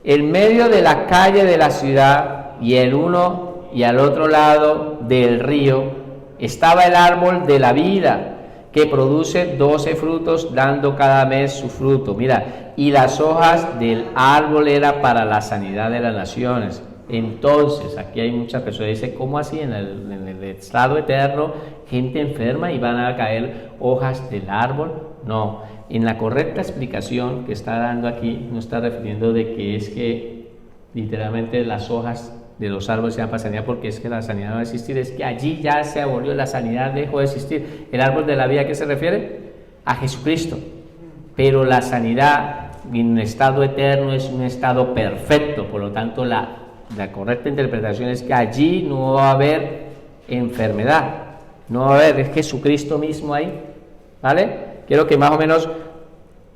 En medio de la calle de la ciudad y el uno y al otro lado del río estaba el árbol de la vida, que produce 12 frutos, dando cada mes su fruto. Mira, y las hojas del árbol era para la sanidad de las naciones. Entonces, aquí hay muchas personas que dicen, ¿cómo así? En el estado eterno, gente enferma y van a caer hojas del árbol. No, en la correcta explicación que está dando aquí, no está refiriendo de que es que literalmente las hojas de los árboles sean para sanidad, porque es que la sanidad no va a existir, es que allí ya se abolió, la sanidad dejó de existir. El árbol de la vida, ¿a qué se refiere? A Jesucristo. Pero la sanidad en un estado eterno es un estado perfecto, por lo tanto la correcta interpretación es que allí no va a haber enfermedad, no va a haber, es Jesucristo mismo ahí, ¿vale? Quiero que más o menos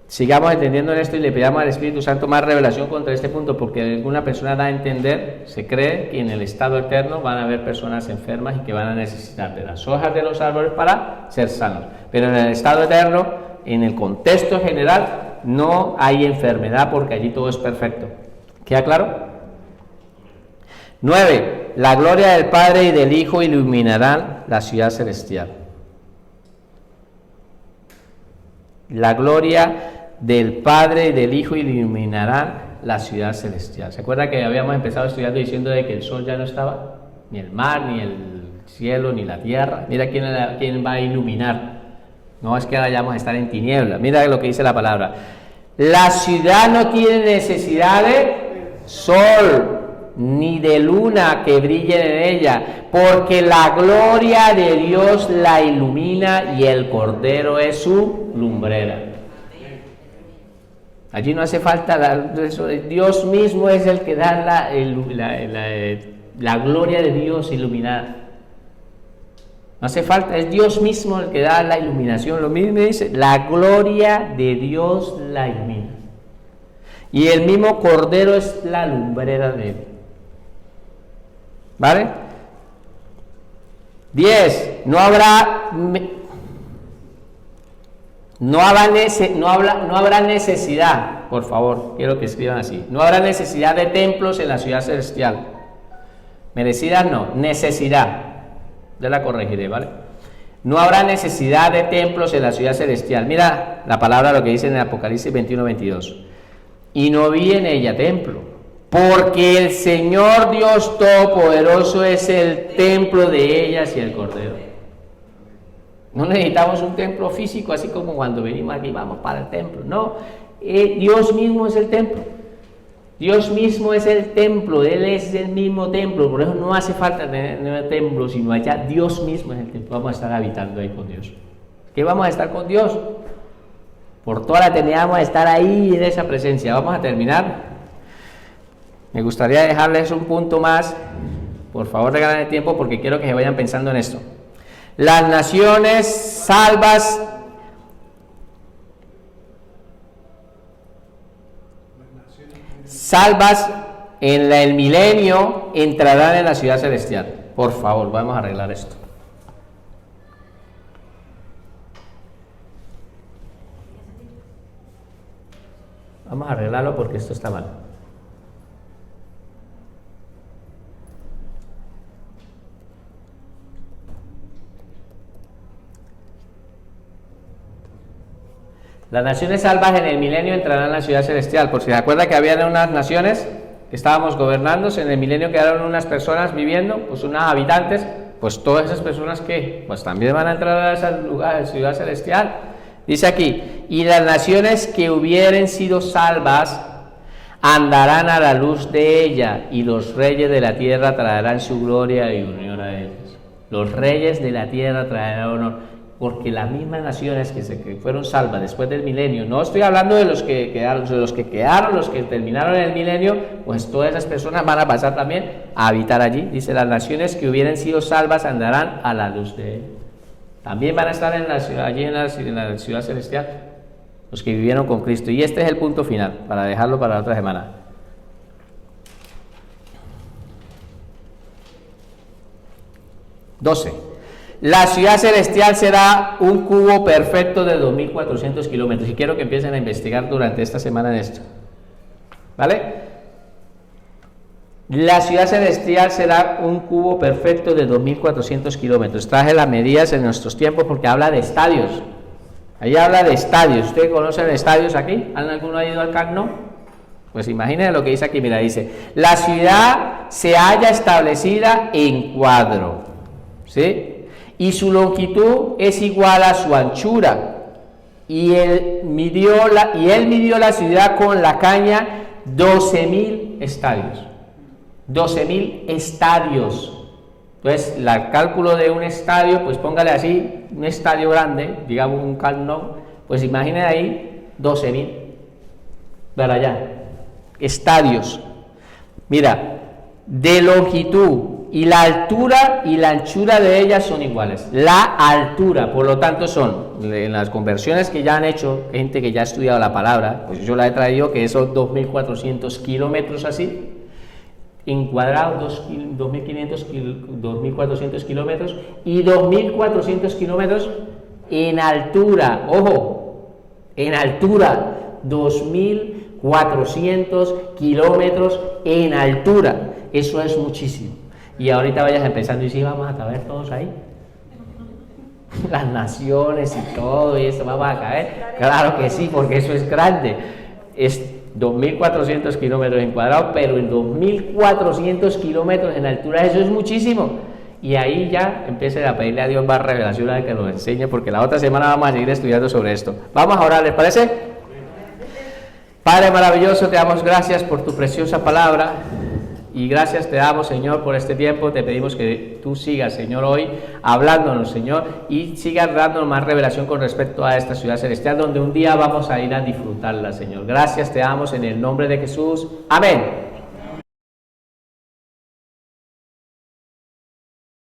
sigamos entendiendo en esto y le pidamos al Espíritu Santo más revelación contra este punto, porque alguna persona da a entender, se cree que en el estado eterno van a haber personas enfermas y que van a necesitar de las hojas de los árboles para ser sanos, pero en el estado eterno, en el contexto general, no hay enfermedad porque allí todo es perfecto. ¿Queda claro? 9. La gloria del Padre y del Hijo iluminarán la ciudad celestial. La gloria del Padre y del Hijo iluminarán la ciudad celestial. ¿Se acuerda que habíamos empezado estudiando diciendo de que el sol ya no estaba? Ni el mar, ni el cielo, ni la tierra. Mira quién va a iluminar. No es que ahora vayamos a estar en tinieblas. Mira lo que dice la palabra. La ciudad no tiene necesidad de sol ni de luna que brille en ella, porque la gloria de Dios la ilumina y el Cordero es su lumbrera. Allí no hace falta Dios mismo es el que da la gloria de Dios iluminada. No hace falta, es Dios mismo el que da la iluminación. Lo mismo dice, la gloria de Dios la ilumina. Y el mismo Cordero es la lumbrera de él. ¿Vale? 10. No habrá necesidad, por favor, quiero que escriban así. No habrá necesidad de templos en la ciudad celestial. Merecidas no, necesidad. Ya la corregiré, ¿vale? No habrá necesidad de templos en la ciudad celestial. Mira la palabra, lo que dice en el Apocalipsis 21:22. Y no vi en ella templo, porque el Señor Dios Todopoderoso es el templo de ellas y el Cordero. No necesitamos un templo físico, así como cuando venimos aquí, vamos para el templo. No, Dios mismo es el templo. Dios mismo es el templo, Él es el mismo templo, por eso no hace falta tener templo, sino allá Dios mismo es el templo. Vamos a estar habitando ahí con Dios. ¿Qué vamos a estar con Dios? Por toda la eternidad vamos a estar ahí en esa presencia. Vamos a terminar. Me gustaría dejarles un punto más. Por favor, regalen el tiempo porque quiero que se vayan pensando en esto. Las naciones salvas en el milenio entrarán en la ciudad celestial. Por favor, vamos a arreglar esto. Vamos a arreglarlo porque esto está mal. Las naciones salvas en el milenio entrarán en la ciudad celestial. Por si se acuerda que había unas naciones que estábamos gobernándose, en el milenio quedaron unas personas viviendo, pues unas habitantes, pues todas esas personas que pues también van a entrar a ese lugar, ciudad celestial. Dice aquí, y las naciones que hubieren sido salvas andarán a la luz de ella, y los reyes de la tierra traerán su gloria y unión a ellos. Los reyes de la tierra traerán honor. Porque las mismas naciones que fueron salvas después del milenio, no estoy hablando de los que quedaron, los que terminaron en el milenio, pues todas esas personas van a pasar también a habitar allí. Dice, las naciones que hubieran sido salvas andarán a la luz de él. También van a estar en la ciudad, allí en la ciudad celestial, los que vivieron con Cristo. Y este es el punto final, para dejarlo para la otra semana. La ciudad celestial será un cubo perfecto de 2.400 kilómetros. Y quiero que empiecen a investigar durante esta semana en esto. ¿Vale? La ciudad celestial será un cubo perfecto de 2.400 kilómetros. Traje las medidas en nuestros tiempos porque habla de estadios. Ahí habla de estadios. ¿Ustedes conocen estadios aquí? ¿Alguno ha ido al Camp Nou? Pues imaginen lo que dice aquí. Mira, dice, la ciudad se halla establecida en cuadro. ¿Sí? Y su longitud es igual a su anchura, y él midió la ciudad con la caña 12.000 estadios. 12.000 estadios. Entonces, el cálculo de un estadio, pues póngale así, un estadio grande, digamos un Camp Nou, pues imaginen ahí 12.000 para allá, estadios. Mira, de longitud, y la altura y la anchura de ellas son iguales. La altura, por lo tanto, son, en las conversiones que ya han hecho, gente que ya ha estudiado la palabra, pues yo la he traído, que esos 2.400 kilómetros así, en cuadrado, 2.400 kilómetros, y 2.400 kilómetros en altura, ojo, en altura, 2.400 kilómetros en altura, eso es muchísimo. Y ahorita vayas empezando y si vamos a caber todos ahí, las naciones y todo y eso, vamos a caber, claro que sí, porque eso es grande, es 2.400 kilómetros en cuadrado, pero en 2.400 kilómetros en altura, eso es muchísimo. Y ahí ya empiecen a pedirle a Dios más revelación a que nos enseñe, porque la otra semana vamos a seguir estudiando sobre esto. Vamos a orar, ¿les parece? Padre maravilloso, te damos gracias por tu preciosa palabra. Y gracias te damos, Señor, por este tiempo. Te pedimos que tú sigas, Señor, hoy hablándonos, Señor, y sigas dándonos más revelación con respecto a esta ciudad celestial, donde un día vamos a ir a disfrutarla, Señor. Gracias te damos en el nombre de Jesús. Amén.